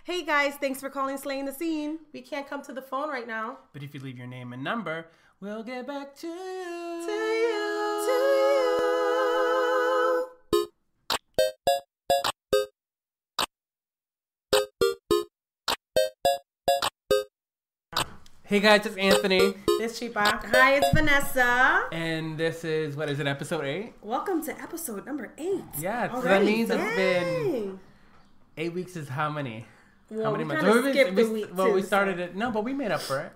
Hey guys, thanks for calling Slaying the Scene. We can't come to the phone right now. But if you leave your name and number, we'll get back to you. To you. Hey guys, it's Anthony. This Chipa. Hi, it's Vanessa. And this is, what is it, episode 8? Welcome to episode number 8. Yeah, so Already. that means it's Yay. been 8 weeks is how many? Well, how many we months? kinda Well, skipped a week, well, too, we started so. it. No, but we made up for it.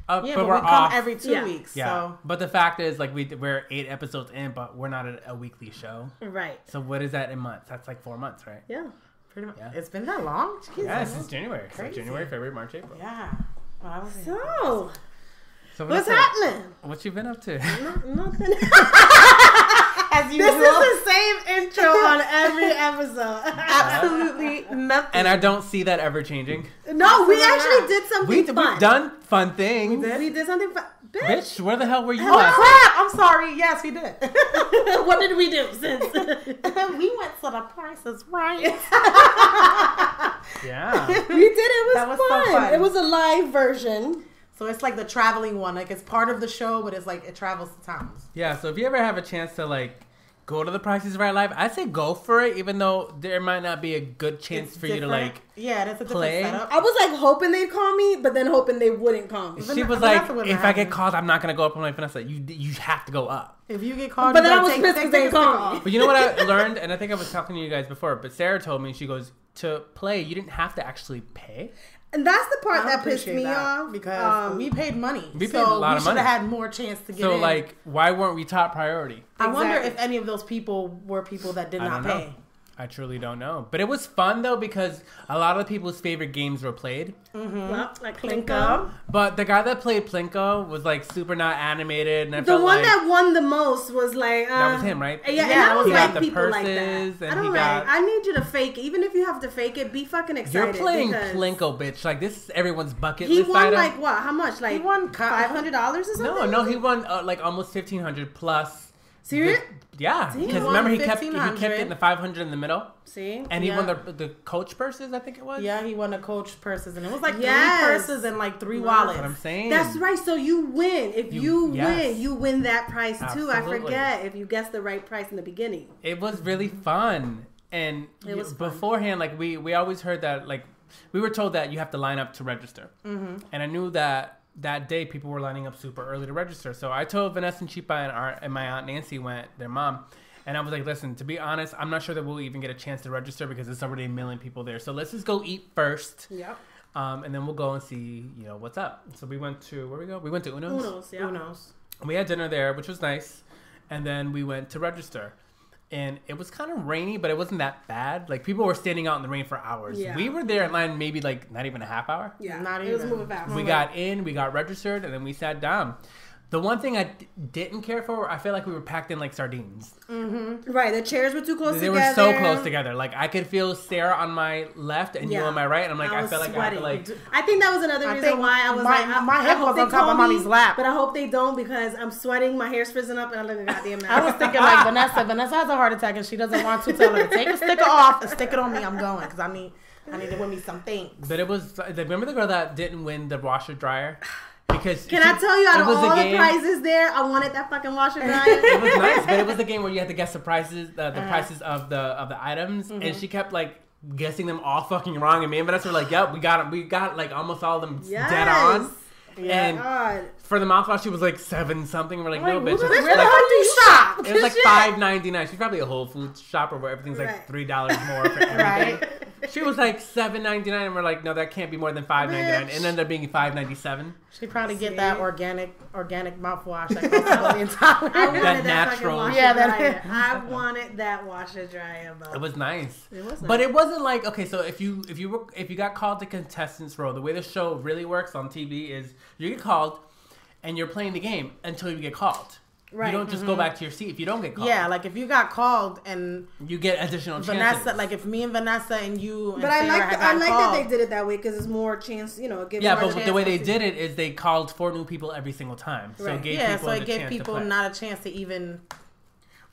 Yeah, but but we're we come off. every 2 weeks. Yeah, So but the fact is, like, we're 8 episodes in, but we're not a weekly show. Right. So what is that in months? That's like 4 months, right? Yeah. pretty much. Yeah. It's been that long? Jeez, Yeah, I since know. January. So Crazy. January, February, March, April. Yeah. Well, I was So, what's So happening? what you been up to? Nothing. as This usual. is the same intro on every episode. Absolutely nothing. And I don't see that ever changing. No, we Absolutely actually not. did something fun. We've done fun things. We did something fun. Bitch, where the hell were you Oh last? crap! I'm sorry. Yes, we did. What did we do since? We went to the prices right. Yeah. We did. It was, That was so fun. fun. It was a live version. So it's like the traveling one. Like it's part of the show, but it's like it travels to towns. Yeah, so if you ever have a chance to, like, go to the Price is Right live, I say go for it, even though there might not be a good chance It's for you to, different. like... Yeah, that's a play. different setup. I was like hoping they'd call me, but then hoping they wouldn't call me. She was but like, that's what if I get happened. called, I'm not going to go up. I'm like, Vanessa, you have to go up. If you get called, But you then I gotta was take- pissed take 'cause they the called sticker me. off. But you know what I learned? And I think I was talking to you guys before, but Sarah told me, she goes, to play, you didn't have to actually pay. And that's the part I that pissed appreciate me that off. because we paid money. We paid a lot of We should money. have had more chance to get So, in. like, why weren't we top priority? I wonder Exactly. if any of those people were people that did I not don't know. pay. I truly don't know. But it was fun, though, because a lot of the people's favorite games were played. Well, like Plinko. But the guy that played Plinko was, like, super not animated. And I The felt one like that won the most was like... that was him, right? Yeah, and Yeah, I don't he like got the people like purses, that. and I don't he like... got- I need you to fake it. Even if you have to fake it, be fucking excited. You're playing because Plinko, bitch. Like, this is everyone's bucket He list won item. like what? How much? Like He won $500 or something? No, he won, like, almost $1,500 plus. Serious? Yeah, See? He because won remember he kept $1,500. getting the 500 in the middle, See? and he Yeah. won the coach purses. I think it was. Yeah, he won a coach purses, and it was like Yes. 3 purses and like 3 Wow. wallets. That's what I'm saying. That's right. So you win. If you yes. win, you win that price too. I Absolutely. forget if you guess the right price in the beginning. It was really fun, and It was fun. beforehand, like we always heard that, like we were told that you have to line up to register, and I knew that day people were lining up super early to register. So I told Vanessa and Chipa and my aunt Nancy went, their mom. And I was like, listen, to be honest, I'm not sure that we'll even get a chance to register because there's already a million people there. So let's just go eat first. Yep. And then we'll go and see, what's up. So we went to, where we go? We went to Uno's. Uno's, yeah. Who knows? We had dinner there, which was nice. And then we went to register. And it was kind of rainy, but it wasn't that bad. Like, people were standing out in the rain for hours. Yeah. We were there in line maybe, like, not even a half hour. Yeah. Not It was even. moving fast. We got in, we got registered, and then we sat down. The one thing I didn't care for, I feel like we were packed in like sardines. Right. The chairs were too close They together. were so close together. Like, I could feel Sarah on my left and you Yeah. on my right. And I'm like, I was feel like I have to, sweating. like... I think that was another I reason think why I was my- like, my I head hope was they on top call of me, mommy's lap. But I hope they don't because I'm sweating, my hair's frizzing up, and I look a goddamn mess. I was thinking like Vanessa. Vanessa has a heart attack and she doesn't want to tell her to take a sticker off and stick it on me. I'm going because I need to win me some things. But it was... Remember the girl that didn't win the washer dryer? Because Can I tell you, out it of was a all the game- prizes there, I wanted that fucking washer dryer. It was nice, but it was the game where you had to guess the prices, the prices of the items, and she kept like guessing them all fucking wrong. And me and Vanessa were like, "Yep, we got them. We got like almost all of them Yes. dead on." Yeah. And God. for the mouthwash, she was like 7 something. We're like, "No, bitch, where it's the like, hell do you shop? it was like Shit. $5.99." She's probably a Whole Foods shopper where everything's like Right. $3 more for everything. Right. She was like $7.99, and we're like, "No, that can't be more than $5.99." Bitch. And ended up being $5.97. She probably get See? that organic mouthwash that costs $1 million. I wanted That that natural- fucking washer Yeah, that- dryer. I wanted that washer dryer, though. It was nice. It was But nice. it wasn't like, okay, so if you got called to contestants row, the way the show really works on TV is you get called and you're playing the game until you get called. Right. You don't just go back to your seat if you don't get called. Yeah, like if you got called and You get additional chances. Vanessa, like if me and Vanessa and you and But I Sarah like had I got like called, that they did it that way because it's more chance, it gives Yeah, more but chance the way they to- did it is they called 4 new people every single time. So Right. it gave yeah, people so the it gave chance to people play. not a chance to even.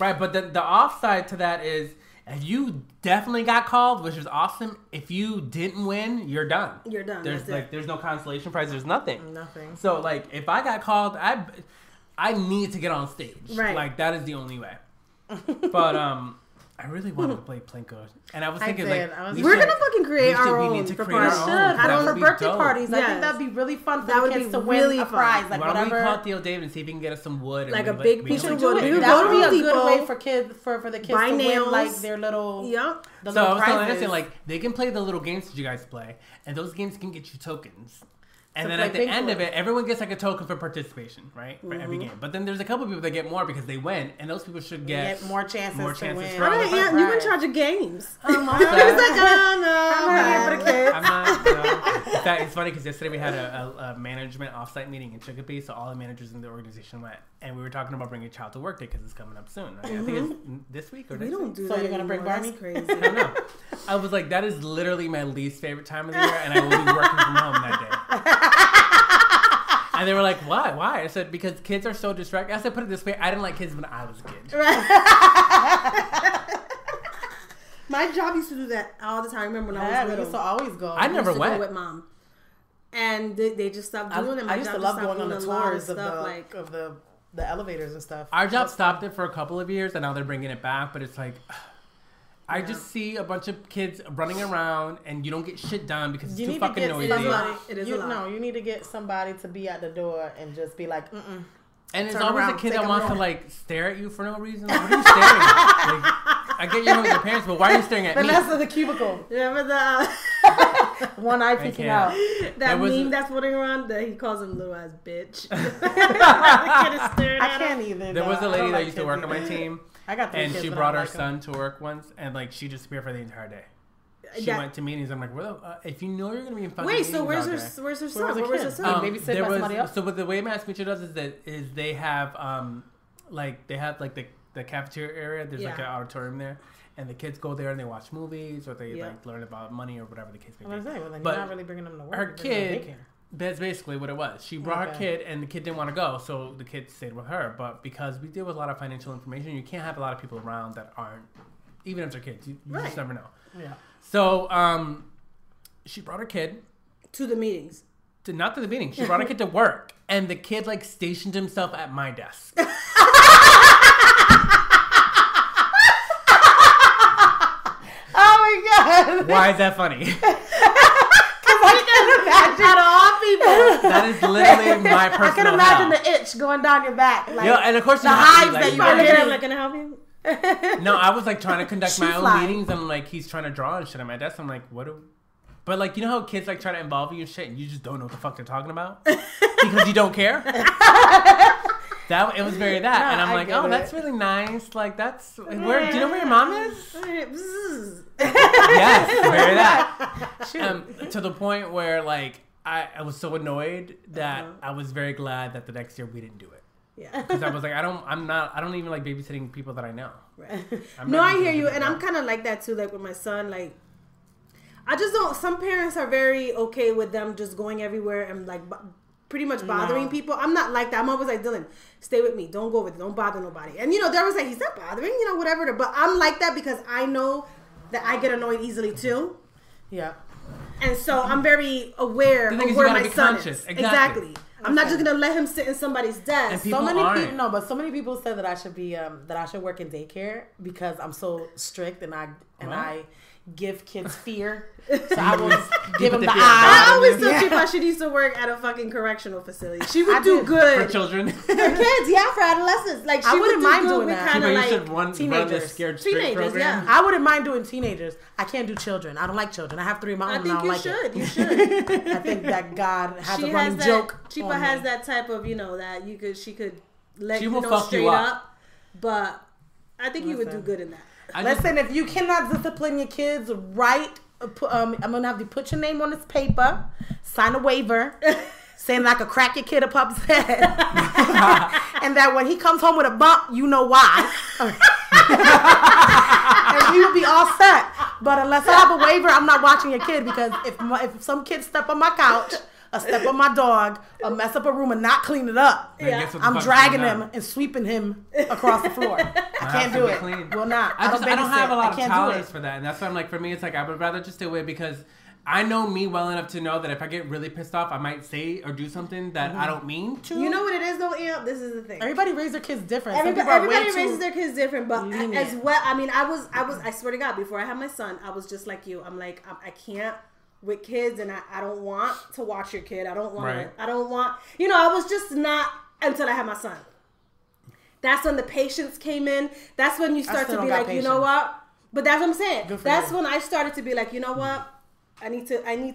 Right, but the offside to that is If you definitely got called, which is awesome. If you didn't win, you're done. You're done. There's no consolation prize. There's nothing. Nothing. So like, if I got called, I need to get on stage. Right. Like that is the only way. But I really wanted to play Plinko, and I was thinking we're gonna fucking create our own. We need to for create our parties. own. For birthday parties. I Yes. think that'd be really fun for That the would kids be to really win a fun. prize, like Why don't whatever. we call Theo David and see if he can get us some wood? Like and a big we piece don't of do wood. it. We would That would be Home a good Depot. way for the kids Buy to nails. win like their little. Yep. The So I little was telling prizes. Anderson, like, they can play the little games that you guys play, and those games can get you tokens. And To then play at the Pink end Floyd. of it, everyone gets like a token for participation, right? For every game. But then there's a couple people that get more because they win, and those people should get more chances to win. for All all right, the yeah, fun. you in charge of games. I'm He was like, oh, no, I'm not here for the kids. I'm not. In fact, it's funny because yesterday we had a management offsite meeting in Chicopee, so all the managers in the organization went, and we were talking about bringing Child to Work Day because it's coming up soon. Right? I think it's this week or We next don't week. do So that you're gonna bring anymore. Barney? That's crazy. I don't know. I was like, that is literally my least favorite time of the year, and I will be working from home that day. And they were like, why? Why? I said, because kids are so distracted. I said, put it this way, I didn't like kids when I was a kid. My job used to do that all the time. I remember when I Yeah, was we little. used to always go. I never used to went. go with mom. And they just stopped doing it. My I used to job love just stopped going on the doing a lot tours of stuff, the elevators and stuff. Our job stopped it for a couple of years, and now they're bringing it back, but it's like... I just see a bunch of kids running around, and you don't get shit done because it's You too need to fucking get noisy. somebody. It is a lot. No, you need to get somebody to be at the door and just be like, And it's Turn always around, a kid take that a wants to look. like stare at you for no reason. Like, what are you staring at? Like, I get you with your parents, but why are you staring at me? Vanessa the cubicle, Remember the one eye peeking can't. out. that was- meme that's floating around that he calls him little ass bitch. The kid is staring I at him. can't either. There was a though. I lady don't that like used to kids work on my either. team, I got 3 and kids, she but I brought don't her like son to work once, and like she disappeared for the entire day. She That- went to meetings. I'm like, where the, if you know you're gonna be in fucking Wait, so meetings where's all her day. where's her Where son? was the Where's her kid? son? Baby sit by somebody else? So what the way Mass Mutual does is they have like they have like the cafeteria area. There's like an Yeah. auditorium there, and the kids go there and they watch movies or they Yeah. like learn about money or whatever the case may I was be. gonna say, well, then But you're not really bringing them to work. Her you're bringing them to kid, daycare. that's basically what it was. She brought her Okay. kid, and the kid didn't want to go, so the kid stayed with her. But because we deal with a lot of financial information, you can't have a lot of people around that aren't, even if they're kids. You just Right. never know. Yeah. So she brought her kid. To the meetings. Not to the meeting. She brought her kid to work, and the kid like stationed himself at my desk. Oh my god! Why is that funny? I can imagine Out of all people. That is literally my I personal can imagine hell. the itch going down your back. Like, Yeah, and of course the you have to hives be, that like, you Probably were look at getting. him like, can I help you? No, I was like trying to conduct my She's own lying. meetings, and like he's trying to draw and shit at my desk. I'm like, what do? But like, you know how kids like try to involve you in shit, and you just don't know what the fuck they're talking about because you don't care. That it was very that, No, and I'm I like, get oh, it. that's really nice. Like that's where. Do you know where your mom is? Bzzz. Yes, very that. Shoot. To the point where like I was so annoyed that I was very glad that the next year we didn't do it. Yeah. Because I was like, I don't even like babysitting people that I know. Right. I'm No, not I hear babysitting you, and people. I'm kind of like that too. Like with my son, like I just don't. Some parents are very okay with them just going everywhere and like pretty much bothering No. people. I'm not like that. I'm always like, Dylan, stay with me. Don't go with it. Don't bother nobody. And you know, they're always like, he's not bothering. You know, whatever. But I'm like that because I know that I get annoyed easily too. Yeah. And so I'm very aware The of thing is, you where gotta my be son conscious. is. Exactly. I'm not just gonna let him sit in somebody's desk. And people So many aren't. people, no, but so many people said that I should be that I should work in daycare because I'm so strict and I give kids fear. So I will give them the the fear. I eye. always told Yeah. Chipa she needs to work at a fucking correctional facility. She would I do did. good For children. for kids, yeah, for adolescents. Like she I would wouldn't do mind good doing with that. kind Chiba, of you like should run the teenagers. Scared Straight Teenagers, program. yeah. I wouldn't mind doing teenagers. I can't do children. I don't like children. I have 3 of my own. I and think I don't you like should. it. You should. I think that God has She a has running that. joke. Chipa on has me. that type of that you could. She could let She you will know fuck you straight up. up. But I think you would do Listen. good in that. I just- Listen, if you cannot discipline your kids right, I'm gonna have you put your name on this paper, sign a waiver, saying that I could crack your kid up's head, and that when he comes home with a bump, you know why, and you will be all set. But unless I have a waiver, I'm not watching your kid because if some kid step on my couch step on my dog, or mess up a room and not clean it up, Then guess what the I'm fuck's dragging going on? him and sweeping him across the floor. I My can't house do will be it. clean. Will not. I don't have a lot of I can't do tolerance it. for that, and that's why I'm like, for me, it's like I would rather just stay away because I know me well enough to know that if I get really pissed off, I might say or do something that I don't mean to. You know what it is though, Amp? This is the thing. Everybody raise their kids different. Some people Everybody are way raises too their kids different, but lenient. as well. I mean, I swear to God, before I had my son, I was just like you. I'm like, I can't with kids, and I don't want to watch your kid. I don't want. Right. I don't want. You know, I was just not until I had my son. That's when the patience came in. That's when you start still to be don't got like, you know patience. what? But that's what I'm saying. Good for That's you. when I started to be like, you know what? I need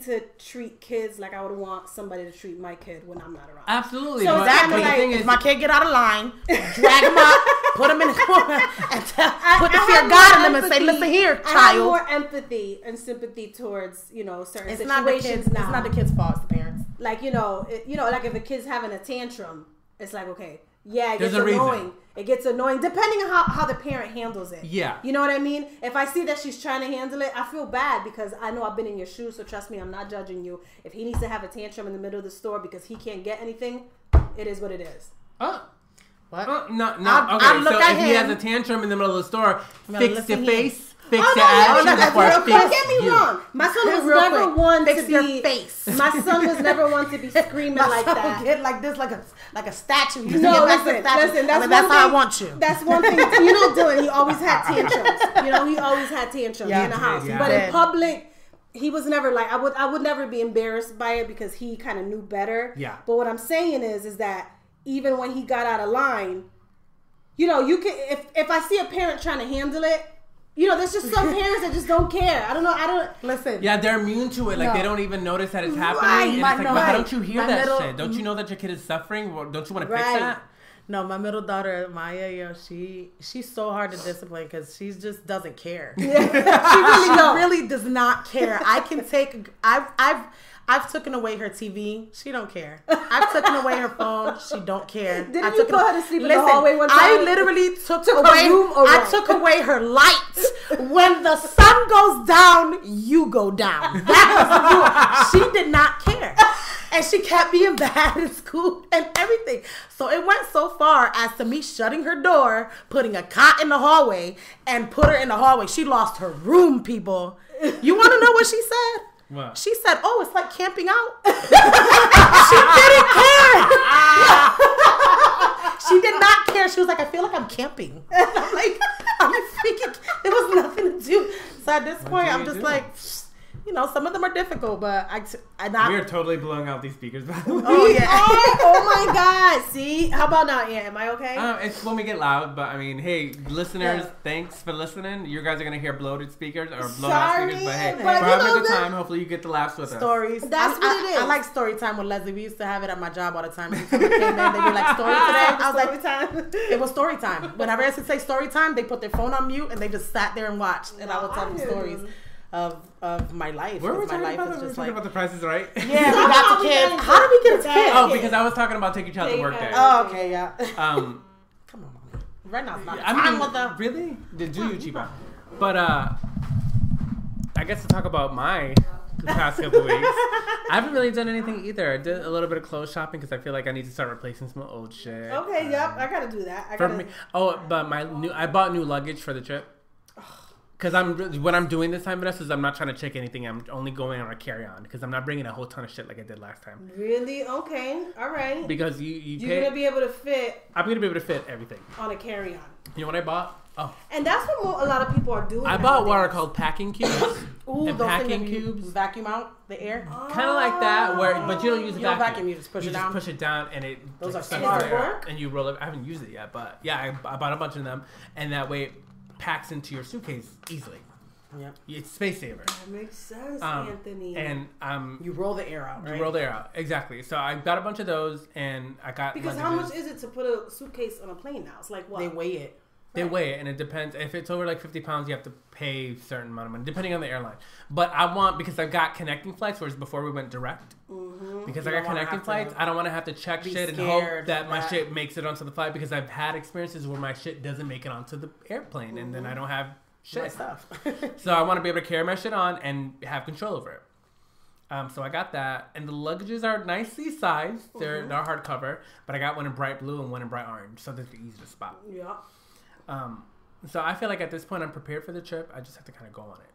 to treat kids like I would want somebody to treat my kid when I'm not around. Absolutely. So but, exactly, but the like, thing If is, my kid get out of line, drag him up, put him in the corner, and put the I fear have of God in more him and say, empathy. "Listen here, I have child." more empathy and sympathy towards certain It's not the situations kids. now. It's not the kids' fault. It's the parents. Like like if a kid's having a tantrum, it's like okay, yeah, it There's gets a reason. annoying. It gets annoying depending on how the parent handles it. Yeah. You know what I mean? If I see that she's trying to handle it, I feel bad because I know I've been in your shoes. So trust me, I'm not judging you. If he needs to have a tantrum in the middle of the store because he can't get anything, it is what it is. What? No. I Okay, look so at if he has him. a tantrum in the middle of the store, gonna fix listen your here. face, fix Oh, your no, attitude that's before real I quick. Don't fix get me you. wrong. My son was Real never quick. one Fix to your be. face. My son was never one to be screaming My like son that. would get like this, like a statue. He No, get back to listen, the statue. listen. That's That's how I one want thing. you. That's one thing. You know, Dylan. He always had tantrums. He always had tantrums Yeah, in the he house. did, yeah. But He in did. public, he was never like. I would never be embarrassed by it because he kind of knew better. Yeah. But what I'm saying is that even when he got out of line, you can if I see a parent trying to handle it. There's just some parents that just don't care. I don't know. Listen. Yeah, they're immune to it. Like, No. they don't even notice that it's happening. Right. And it's My- like, no, but how right. don't you hear My that middle- shit? Don't you know that your kid is suffering? Well, don't you want to fix Right. that? No, my middle daughter Maya, she's so hard to discipline because she just doesn't care. She really really does not care. I can take. I've taken away her TV. She don't care. I've taken away her phone. She don't care. Didn't I you took put her to sleep in the hallway one I time? literally took her away. room away. I took away her light. When the sun goes down, you go down. That was the rule. She did not care. And she kept being bad in school and everything. So it went so far as to me shutting her door, putting a cot in the hallway, and put her in the hallway. She lost her room, people. You want to know what she said? What? She said, "Oh, it's like camping out." She didn't care. She did not care. She was like, "I feel like I'm camping." I'm like, "Are you freaking?" There was nothing to do. So at this point, do I'm you just do? like, some of them are difficult, but We are totally blowing out these speakers, by the way. Oh yeah. Oh my God! See, how about now? Yeah, am I okay? It's when we get loud, but I mean, hey, listeners, Yeah. thanks for listening. You guys are gonna hear bloated speakers or blown out Sorry, speakers, but hey, but we're you having know a good the- time. Hopefully, you get the laughs with us. Stories. That's what it is. I like story time with Leslie. We used to have it at my job all the time. Every time I came in, they'd be like, "Story today." I was like, time. it was story time. Whenever I used to say story time, they put their phone on mute and they just sat there and watched, and I would tell them stories of my life. Where were we 'cause my talking life about? is We were just talking like, about the prices, right? yeah, we got to kids. How did we get to kids? Oh, because I was talking about taking child to work day. Oh, okay, yeah. Um, Come on, mommy. Right now, it's not I time mean, with the. really? Did you cheaper? But I guess to talk about the past couple weeks, I haven't really done anything either. I did a little bit of clothes shopping because I feel like I need to start replacing some old shit. Okay, yep, I gotta do that. For me, but I bought new luggage for the trip. Because what I'm doing this time, Vanessa, is I'm not trying to check anything. I'm only going on a carry-on because I'm not bringing a whole ton of shit like I did last time. Really? Okay, all right. Because You're pay, gonna be able to fit I'm gonna be able to fit everything. on a carry-on, You know what I bought? Oh, and that's what a lot of people are doing. I bought what are nowadays. called packing cubes. Ooh, and those packing things that you cubes. vacuum out the air. Kind of like that, but you don't use a You don't vacuum. vacuum, you just push it down. push it down, and it Those like, are sucks smart. the air Does it work? and you roll it. I haven't used it yet, but yeah, I bought a bunch of them, and that way it packs into your suitcase easily. Yep. It's space saver. That makes sense, Anthony. And You roll the air out, right? you roll the air out. Exactly. So I got a bunch of those, and I got because how much is it to put a suitcase on a plane now? It's like what? They weigh it. They weigh it, and it depends. If it's over like 50 pounds, you have to pay a certain amount of money, depending on the airline. But because I've got connecting flights, whereas before we went direct. Because I You got don't wanna connecting have to flights, I don't want to have to check be shit and hope scared that my that- shit makes it onto the flight, because I've had experiences where my shit doesn't make it onto the airplane, and then I don't have My shit. stuff. So I want to be able to carry my shit on and have control over it. So I got that, and the luggages are nicely sized. They're hardcover, but I got one in bright blue and one in bright orange, so they're easy to spot. Yeah. So I feel like at this point I'm prepared for the trip. I just have to kind of go on it.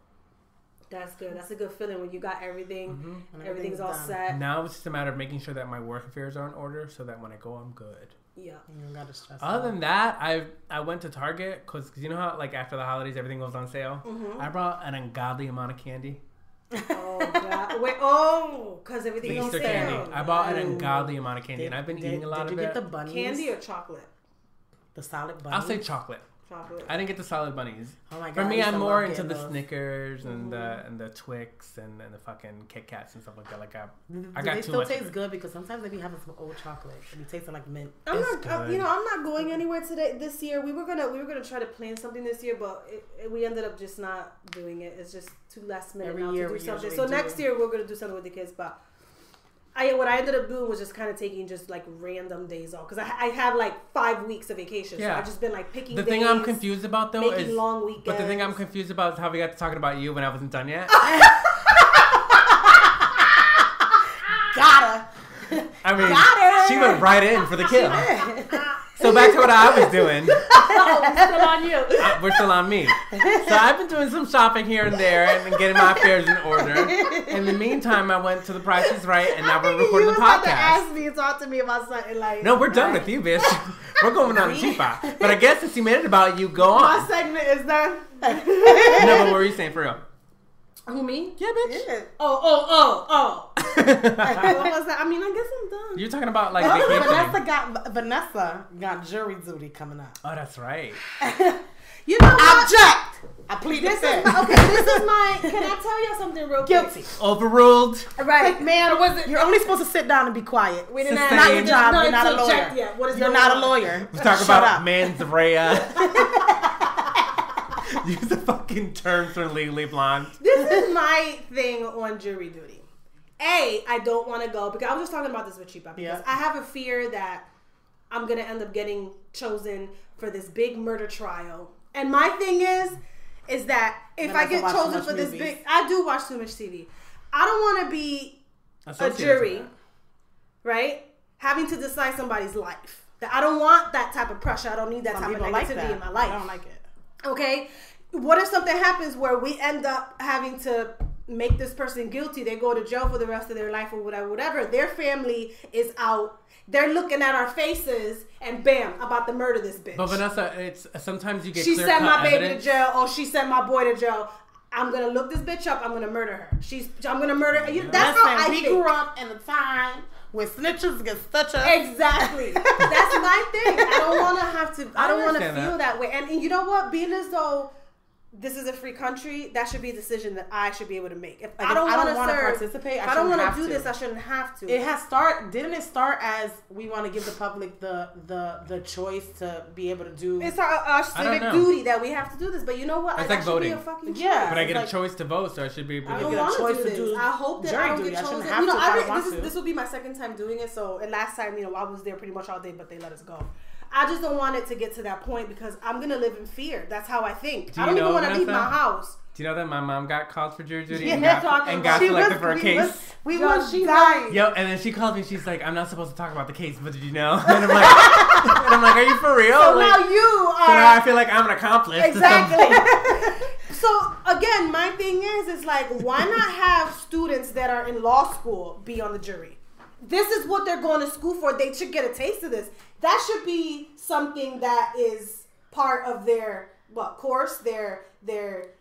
That's good. That's a good feeling when you got everything. And Everything's all done. set. Now it's just a matter of making sure that my work affairs are in order, so that when I go, I'm good. Yeah. You don't gotta stress. Other than that, I went to Target because you know how like after the holidays everything goes on sale. I brought an ungodly amount of candy. Oh God! Wait. Because everything on Easter sale. candy. I bought an ungodly amount of candy, and I've been eating a lot Did of you it. get the bunnies? Candy or chocolate? The solid bunnies? I'll say chocolate. Chocolate. I didn't get the solid bunnies. Oh my God. For me, I used I'm to more love into getting the those. Snickers and the Twix and the fucking Kit Kats and stuff like that. Like I Do got they too still much. taste good? Because sometimes they be having some old chocolate. It be tasting like mint. I'm It's not. good. I'm not going anywhere this year. We were gonna try to plan something this year, but we ended up just not doing it. It's just too last minute Every now year to we do something. usually So next do. year we're gonna do something with the kids. But what I ended up doing was just kind of taking just like random days off because I have like 5 weeks of vacation. So Yeah. I've just been like picking. The days, thing I'm confused about though making is, long weekends. but the thing I'm confused about is how we got to talking about you when I wasn't done yet. Gotta. I mean, Got it. she went right in for the kill. So back to what I was doing. Still on you. We're still on me. So I've been doing some shopping here and there and getting my affairs in order. In the meantime, I went to The Price is Right, and now we're recording the You was about to podcast. ask me and talk to me about something like. No, we're done with you, bitch. We're going on the cheaper. But I guess since you made it about you, go My on. segment is done. No, but what were you saying for real? Who, me? Yeah, bitch. Yeah. Oh. What was that? I mean, I guess I'm done. You're talking about like vacationing. Vanessa got jury duty coming up. Oh, that's right. You know what? Object. I plead the This fifth. is this is my. Can I tell you something real quick? Guilty. Overruled. Right, Man, was it? you're only supposed to sit down and be quiet. We didn't It's have the Not same. your job. You're not a interject lawyer. yet. What is You're going not a on? lawyer. We talk Shut about up. mens rea. Use the fucking terms from Legally Blonde. This is my thing on jury duty. I don't want to go because I was just talking about this with Chipa because Yeah. I have a fear that I'm gonna end up getting chosen for this big murder trial. And my thing is that if Vanessa I get watch too chosen much for this movies. big, I do watch too much TV. I don't want to be a Associated jury, with that. right? Having to decide somebody's life. That I don't want that type of pressure. I don't need that Some type of people negativity like that. in my life. I don't like it. Okay, what if something happens where we end up having to make this person guilty? They go to jail for the rest of their life or whatever. Their family is out. They're looking at our faces and bam, about to murder this bitch. But Vanessa, it's sometimes you get She clear-cut sent my baby evidence. to jail. Oh, she sent my boy to jail. I'm gonna look this bitch up. I'm gonna murder her. I'm gonna murder her. That's how I we think. grew up in a time when snitches get such a... Exactly. That's my thing. I don't want to have to. I don't want to understand feel that way. And you know what? Being as though this is a free country, that should be a decision that I should be able to make. If I don't want to participate, if I don't want have to do this, I shouldn't have to. It has didn't it start as we want to give the public the choice to be able to do... It's our civic know. duty that we have to do this. But you know what? It's That like should voting. be a fucking Yeah. But I It's get like- a choice to vote, so I should be able I to don't get get a want choice to do to this. do I hope that jury I don't duty. get I shouldn't chosen. have You know, to if I don't want to. this will be my second time doing it. So, and last time, I was there pretty much all day, but they let us go. I just don't want it to get to that point because I'm gonna live in fear. That's how I think. Do I you don't even know, want to leave my Vanessa? house. Do you know that my mom got called for jury duty Yeah, and got talking about- selected for a case? We Yo, was she dying. Yo, and then she calls me. She's like, "I'm not supposed to talk about the case, but did you know?" And I'm like, "Are you for real?" So Like, now you so now are I feel like I'm an accomplice. to some- exactly. So again, my thing is like, why not have students that are in law school be on the jury? This is what they're going to school for. They should get a taste of this. That should be something that is part of their course. Their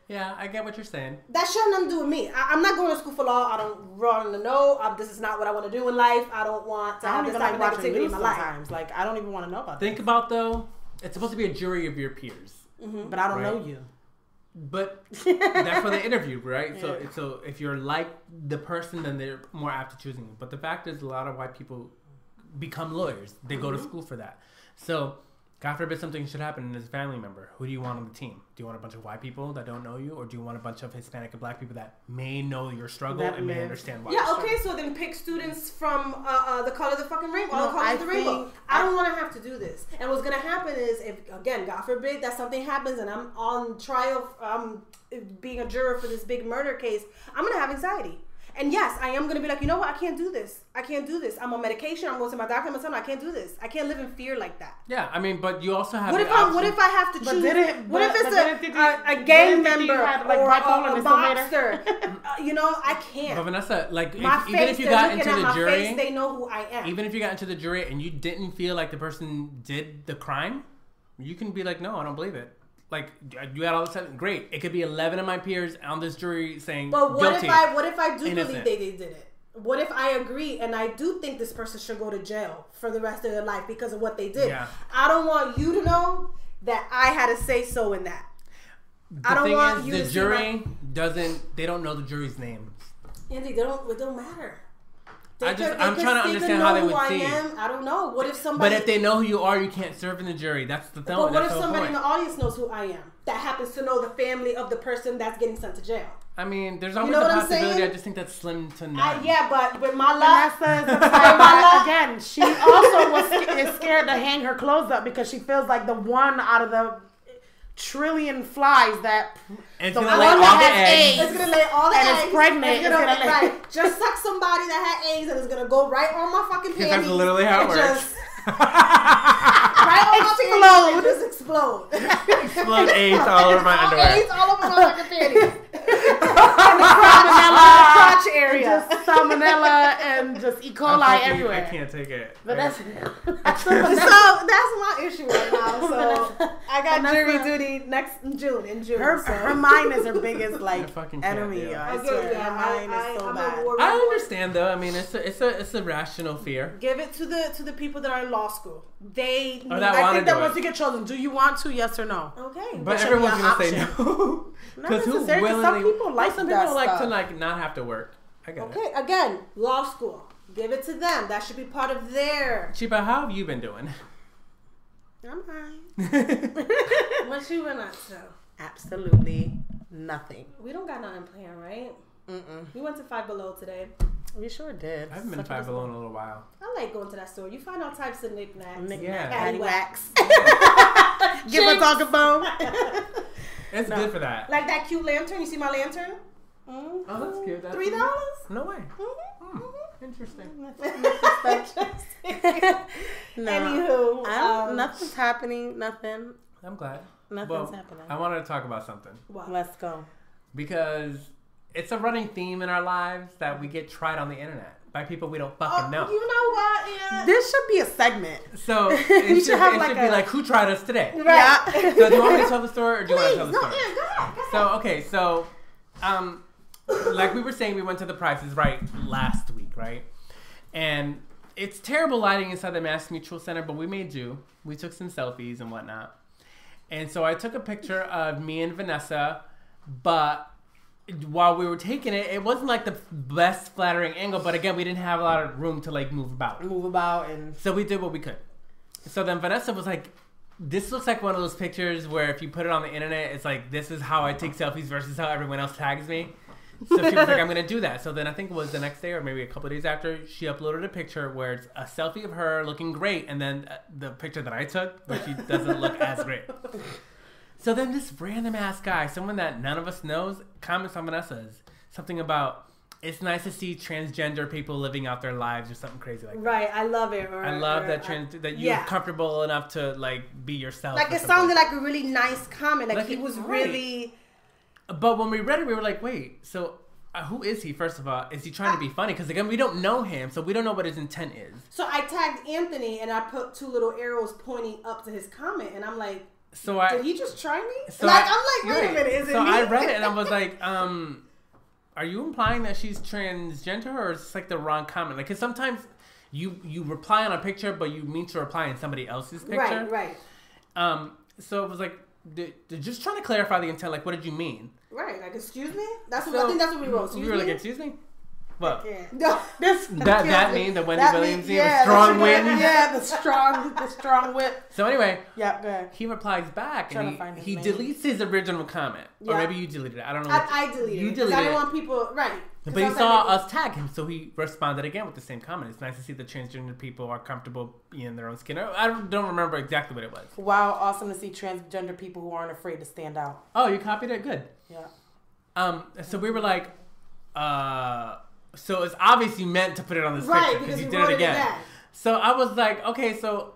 Yeah, I get what you're saying. that shouldn't have nothing to do with me. I'm not going to school for law. I don't run to know. This is not what I want to do in life. I don't want to I have don't this even type like of watching negativity news in my life. sometimes. Like, I don't even want to know about Think about though, it's supposed to be a jury of your peers, that. But I don't Right. know you. but that's what they interview, right? So, Yeah. so if you're like the person, then they're more apt to choosing you. But the fact is, a lot of white people become lawyers. They go to school for that. So, God forbid something should happen and there's a family member. Who do you want on the team? Do you want a bunch of white people that don't know you, or do you want a bunch of Hispanic and Black people that may know your struggle That and may live- understand why? Yeah, you're okay, so then pick students from the color of the fucking rainbow, all No, the colors I of the rainbow. think- I don't want to have to do this. And what's going to happen is, if, again, God forbid that something happens and I'm on trial, being a juror for this big murder case, I'm going to have anxiety. And yes, I am gonna be like, you know what? I can't do this. I'm on medication. I'm going to my doctor. I'm telling him I can't do this. I can't live in fear like that. Yeah, I mean, but you also have. What if I have to choose? What if it's a gang member or a boxer? You know, I can't. But Vanessa, like, even if you they're got looking into at the my jury, face, they know who I am. even if you got into the jury and you didn't feel like the person did the crime, you can be like, no, I don't believe it. Like, you got all this evidence. Great. It could be 11 of my peers on this jury saying but what guilty. What if I do innocent. believe they did it? What if I agree and I do think this person should go to jail for the rest of their life because of what they did? Yeah. I don't want you to know that I had a say so in that. I don't want you to the jury doesn't. They don't know the jury's names. Andy, it don't matter. I'm trying to understand how they would see. I don't know. What if somebody? But if they know who you are, you can't serve in the jury. That's the thing. But what if somebody in the audience knows who I am? That happens to know the family of the person that's getting sent to jail. I mean, there's always a possibility. I just think that's slim to none. Yeah, but with my luck, again, she also is scared to hang her clothes up because she feels like the one out of the trillion flies that it's the gonna one lay all that the has eggs. it's gonna lay all the eggs. And it's pregnant. It's gonna right. Just suck somebody that had eggs and it's gonna go right on my fucking panties. That's literally how it works. Just, right on my panties and just explode. Explode AIDS all over my underwear. AIDS all over my fucking panties. And the crotch area. Just salmonella and just E. coli everywhere. I can't take it. But that's so that's my issue right now. So I got jury duty in June. Her mind is her biggest enemy. Yeah. I swear, her mind is so bad. I understand though. I mean, it's a rational fear. Give it to the people that are in law school. I think that once you get chosen, do you want to? Yes or no? Okay, but everyone's gonna say no. Because some people like to not have to work. I get it. Okay, again, law school. Give it to them. That should be part of their. Chiba, how have you been doing? I'm fine. What you been up to? Absolutely nothing. We don't got nothing planned, right? We went to Five Below today. We sure did. I haven't been to Five Below in a little while. I like going to that store. You find all types of knickknacks. Patty wax. Give a dog a bone. It's good for that. Like that cute lantern. You see my lantern? Oh, that's cute. That's $3? No way. Interesting. Anywho, nothing's happening. Nothing. I'm glad. Nothing's happening. I wanted to talk about something. Wow. Let's go. Because it's a running theme in our lives that we get tried on the internet by people we don't fucking know. You know what? Yeah. This should be a segment. So it should be like, who tried us today? Right. Yeah. So do you want me to tell the story or do you want to tell the story? Yeah, go ahead. So, okay, so, like we were saying, we went to the Price is Right last week, right? And it's terrible lighting inside the Mass Mutual Center, but we made do. We took some selfies and whatnot. And so I took a picture of me and Vanessa, but while we were taking it, it wasn't like the best flattering angle, but again, we didn't have a lot of room to like move about. And so we did what we could. So then Vanessa was like, this looks like one of those pictures where if you put it on the internet, it's like, this is how I take selfies versus how everyone else tags me. So she was like, I'm going to do that. So then I think it was the next day or maybe a couple of days after, she uploaded a picture where it's a selfie of her looking great and then the picture that I took, but she doesn't look as great. So then this random ass guy, someone that none of us knows, comments on Vanessa's something about, it's nice to see transgender people living out their lives or something crazy like that. Right, I love it. I love that you're comfortable enough to like be yourself. Like it sounded like a really nice comment. Like he was really. But when we read it, we were like, wait, so who is he, first of all? Is he trying to be funny? Because again, we don't know him, so we don't know what his intent is. So I tagged Anthony and I put 2 little arrows pointing up to his comment and I'm like, did he just try me? So I'm like, wait a minute, is it me? So I read it and I was like, are you implying that she's transgender or is this like the wrong comment? Like, because sometimes you reply on a picture, but you mean to reply in somebody else's picture. Right. So it was like, just trying to clarify the intent. Like, what did you mean? Right. Like, excuse me? I think that's what we wrote. We were like, excuse me? What? No, that mean the Wendy Williams strong wind? Yeah, the strong whip. So anyway, yeah, go ahead. He replies back and he deletes his original comment. Or maybe you deleted it. I don't know. I deleted it. You deleted it. I didn't want people, right. But he saw us tag him, so he responded again with the same comment. It's nice to see that transgender people are comfortable being in their own skin. I don't remember exactly what it was. Wow, awesome to see transgender people who aren't afraid to stand out. Oh, you copied it? Good. Yeah. So we were like, So it's obviously meant to put it on this Right, picture because because you you did it wrote it again. again. So I was like, okay, so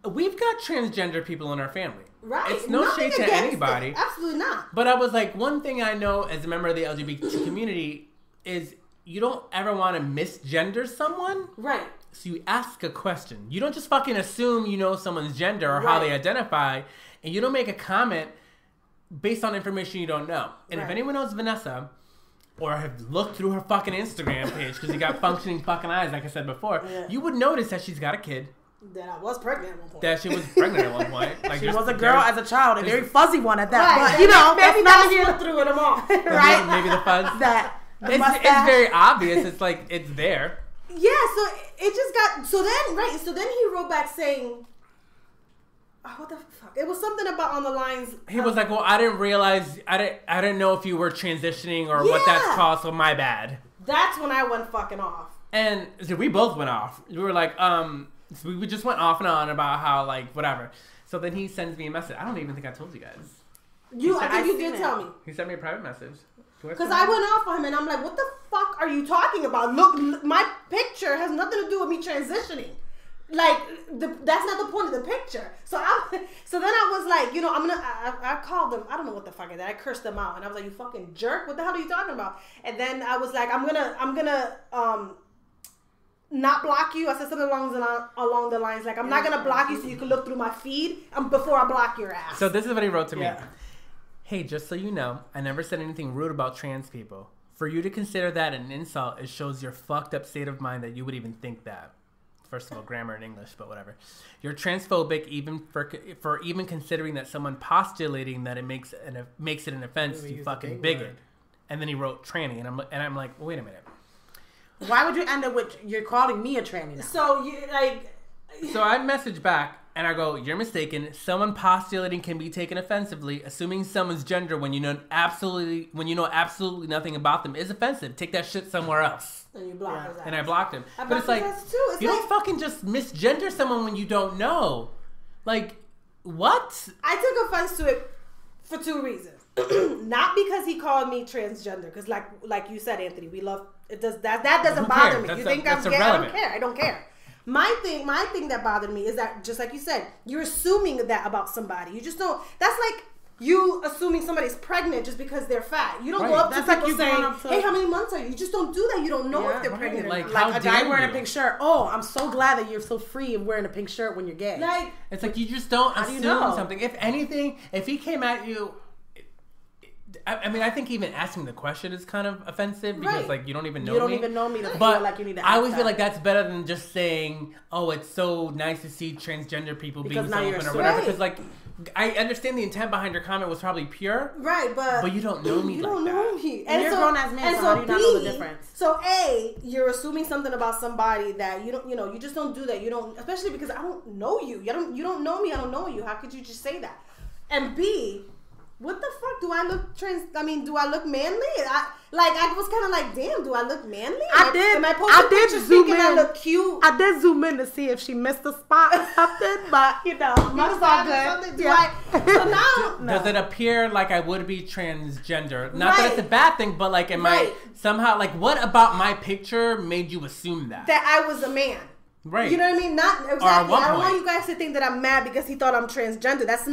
we've got transgender people in our family. Right. It's no Nothing shade to against anybody. it. Absolutely not. But I was like, one thing I know as a member of the LGBT community is you don't ever want to misgender someone. Right. So you ask a question. You don't just fucking assume you know someone's gender or how they identify, and you don't make a comment based on information you don't know. And if anyone knows Vanessa, or have looked through her fucking Instagram page because you got functioning fucking eyes, like I said before, you would notice that she's got a kid. That I was pregnant at one point. That she was pregnant at one point. Like she was a girl as a child, a very fuzzy one at that. Right. But, you know, maybe that's that's what threw them off. Right? Maybe the fuzz. That. It's very obvious. It's like, it's there. Yeah, so it just got, so then he wrote back saying, oh, what the fuck? It was something about on the lines. He was like, well, I didn't realize, I didn't know if you were transitioning or what that's called, so my bad. That's when I went fucking off. And so we both went off. We were like, so we just went off and on about how, like, whatever. So then he sends me a message. I don't even think I told you guys. I think you did tell me. He sent me a private message. Because I went off on him and I'm like, what the fuck are you talking about? Look, my picture has nothing to do with me transitioning. Like, that's not the point of the picture. So then I was like, you know, I called them. I don't know what the fuck I did. I cursed them out. And I was like, you fucking jerk. What the hell are you talking about? And then I was like, I'm gonna not block you. I said something along the lines like, I'm not gonna block you so you can look through my feed before I block your ass. So this is what he wrote to me. Hey, just so you know, I never said anything rude about trans people. For you to consider that an insult, it shows your fucked up state of mind that you would even think that. First of all, grammar in English, but whatever. You're transphobic even for even considering that someone postulating that it makes it an offense, you fucking bigot. Word. And then he wrote tranny, and I'm like, well, wait a minute. Why would you end up with you're calling me a tranny now? So you like. So I message back and I go, you're mistaken. Someone postulating can be taken offensively. Assuming someone's gender when you know absolutely nothing about them is offensive. Take that shit somewhere else. And you blocked his ass. And I blocked him. But it's like you don't fucking just misgender someone when you don't know. Like, what? I took offense to it for two reasons. Not because he called me transgender, because like you said, Anthony, we love it. That doesn't bother me. You think I'm gay? I don't care. My thing that bothered me is that, just like you said, you're assuming that about somebody. You just don't. That's like you assuming somebody's pregnant just because they're fat. You don't go up to people saying, "Hey, how many months are you?" You just don't do that. You don't know if they're pregnant. Like a guy wearing a pink shirt. Oh, I'm so glad that you're so free of wearing a pink shirt when you're gay. Like, it's like you just don't assume something. If anything, if he came at you. I mean, I think even asking the question is kind of offensive because, like, you don't even know me. You don't even know me to but feel like you need to ask I always feel like that's better than just saying, oh, it's so nice to see transgender people being so open or whatever. Because, like, I understand the intent behind your comment was probably pure. Right, but you don't know me you like don't that. know me. And you're a grown-ass man, so how do you not know the difference? So, A, you're assuming something about somebody that you don't, you just don't do that. You don't, especially because I don't know you. You don't know me. I don't know you. How could you just say that? And B, what the fuck? Do I look do I look manly? I was kind of like, damn, do I look manly? I did zoom in. I look cute. I did zoom in to see if she missed a spot or something, but it's all good. So now, does it appear like I would be transgender? Not that it's a bad thing, but like, am I somehow like? What about my picture made you assume that I was a man? Right. You know what I mean? Not exactly. I don't want you guys to think that I'm mad because he thought I'm transgender. That's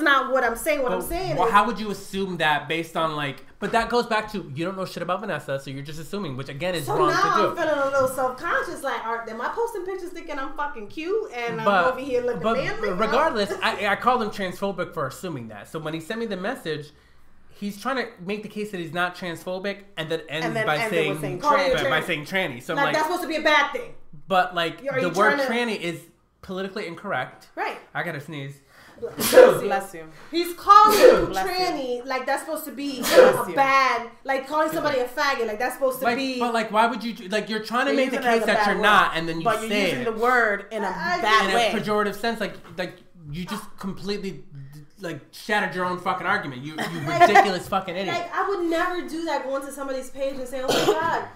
not what I'm saying. I'm saying well, how would you assume that based on like? But that goes back to you don't know shit about Vanessa, so you're just assuming, which again is wrong to do. So now I'm feeling a little self-conscious. Like, am I posting pictures thinking I'm fucking cute and I'm over here looking manly? Regardless, I called him transphobic for assuming that. So when he sent me the message, he's trying to make the case that he's not transphobic, and that ends by saying tranny. So like that's supposed to be a bad thing. But like the word tranny is politically incorrect. Right. I gotta sneeze. Bless you. He's calling you tranny like that's supposed to be a bad, like calling somebody a faggot like that's supposed to be. But like, why would you like? You're trying to make the case that you're not, and then you say it. But you're using the word in a bad way, in a pejorative sense. Like you just completely like shattered your own fucking argument. You ridiculous fucking idiot. Like I would never do that. Going to somebody's page and say, "Oh my god,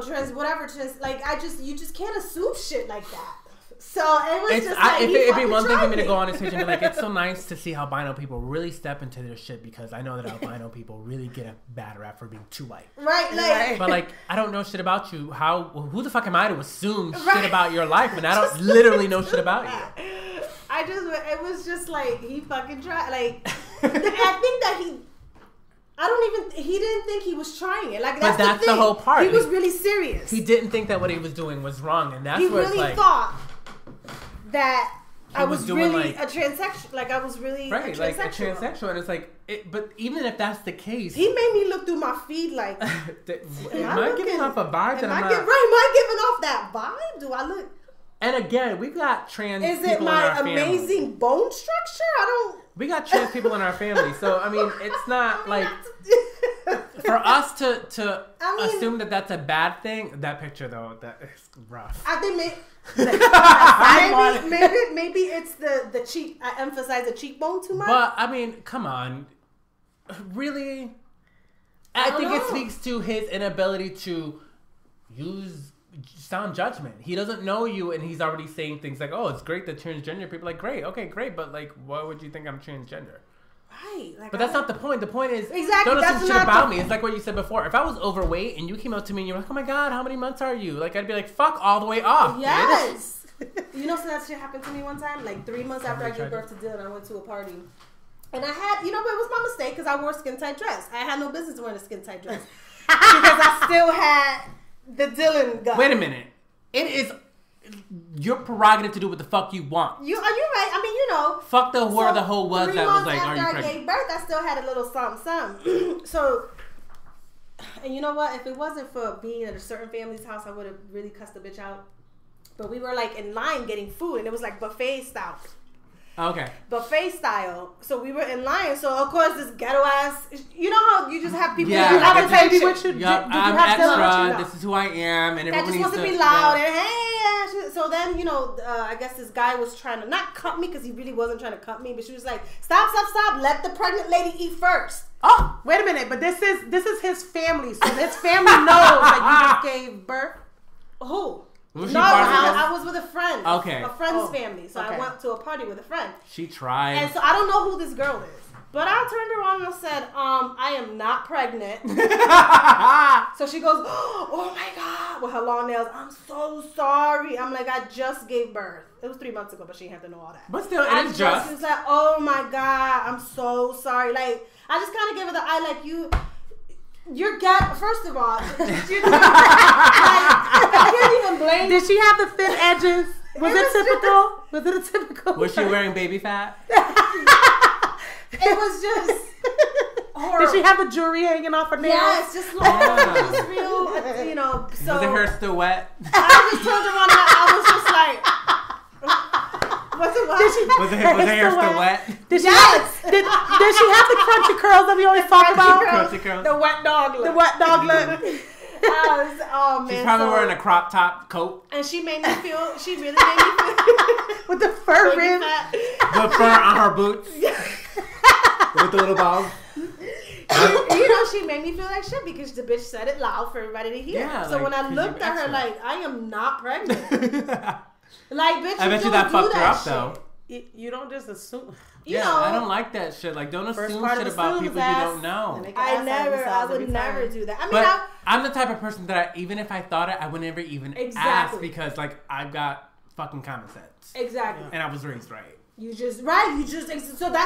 trans, whatever trans." Like you just can't assume shit like that. So it was just like, it'd be one thing for me to go on this page and be like, it's so nice to see how albino people really step into their shit, because I know that albino people really get a bad rap for being too white. Right, like, but like, I don't know shit about you. Who the fuck am I to assume shit about your life when I don't literally know shit about you? It was just like, he fucking tried. Like, I think that he didn't think he was trying it. Like, that's the whole part. He was really serious. He didn't think that what he was doing was wrong, and that's he where really it's like, thought that I was doing really like, a transsexual. Like, I was really right, a like a transsexual. transsexual, and it's like, but even if that's the case, He made me look through my feed like, am I giving off a vibe that I'm not? Am I giving off that vibe? Do I look? And again, we've got trans Is people it in our my family. amazing bone structure? We got trans people in our family, so I mean, it's not like for us to assume that that's a bad thing. That picture though, that is rough. I think maybe it's the cheek. I emphasize the cheekbone too much. But I mean, come on, really? I think it speaks to his inability to use sound judgment. He doesn't know you, and he's already saying things like, "Oh, it's great that transgender people." Like, great, okay, great, but like, why would you think I'm transgender? Right. Like, But that's not the point. The point is, exactly, don't that's assume shit not about the- me. It's like what you said before. If I was overweight and you came up to me and you were like, "Oh my god, how many months are you?" Like, I'd be like, "Fuck all the way off." Yes. You know, so that shit happened to me one time. Like 3 months after I Somebody gave tried birth to Dylan, I went to a party. And I had, but it was my mistake because I wore a skin tight dress. I had no business wearing a skin tight dress because I still had the Dylan gun. Wait a minute. It is your prerogative to do what the fuck you want. Are you right? I mean, Fuck the whoever the hoe was 3 that was months like, "Are you after I pregnant?" gave birth, I still had a little something. So, and you know what? If it wasn't for being at a certain family's house, I would have really cussed the bitch out. But we were like in line getting food, and it was like buffet style. Okay. Buffet style. So we were in line. So of course this ghetto ass. You know how you just have people. Yeah, you have I a get baby you. with you. Yup, Did you I'm have Dylan with you? extra. This is who I am, and That everyone just needs wants to be yeah. loud and hey. So then I guess this guy was trying to not cut me because he really wasn't trying to cut me, but she was like, stop. Let the pregnant lady eat first. Oh, wait a minute, but this is his family, so his family knows that you just gave birth. Who? Was she No, part of this? I was with a friend. Okay. A friend's family. So okay. I went to a party with a friend. She tried. And so I don't know who this girl is. But I turned around and I said, I am not pregnant. So she goes, oh my God, with her long nails. I'm so sorry. I'm like, I just gave birth. It was 3 months ago, but she didn't have to know all that. But still, I it is just. She was like, oh my God, I'm so sorry. Like, I just kind of gave her the eye, like, you're first of all, you're like, I can't even blame. Did she have the thin edges? Was it typical? Was it a typical? Was she wearing baby fat? It was just horrible. Did she have the jewelry hanging off her nails? Yes, just like just real, So Was it her still wet? I just turned around and I was just like, "What's it? What?" Was her hair still wet? Did she Yes. have, did she have the crunchy curls that we always talk about? Crunchy curls. The wet dog look. The wet dog look. Oh man, She's probably so- wearing a crop top coat. and she made me feel. She really made me feel With the fur baby rib. fat. The fur on her boots. With the little balls. She made me feel like shit because the bitch said it loud for everybody to hear. Yeah, so like, when I 'cause looked you at her, extra. like, I am not pregnant. Like, bitch, I bet you don't that do fucked her that up shit. though. You don't just assume. You Yeah, know, I don't like that shit. Like, don't First assume part of shit about assumes people you ass, don't know. and they can ass I would every never time. do that. I mean, But I'm the type of person that even if I thought it, I would never even ask Exactly. because, like, I've got fucking common sense. exactly. And I was raised right. So that's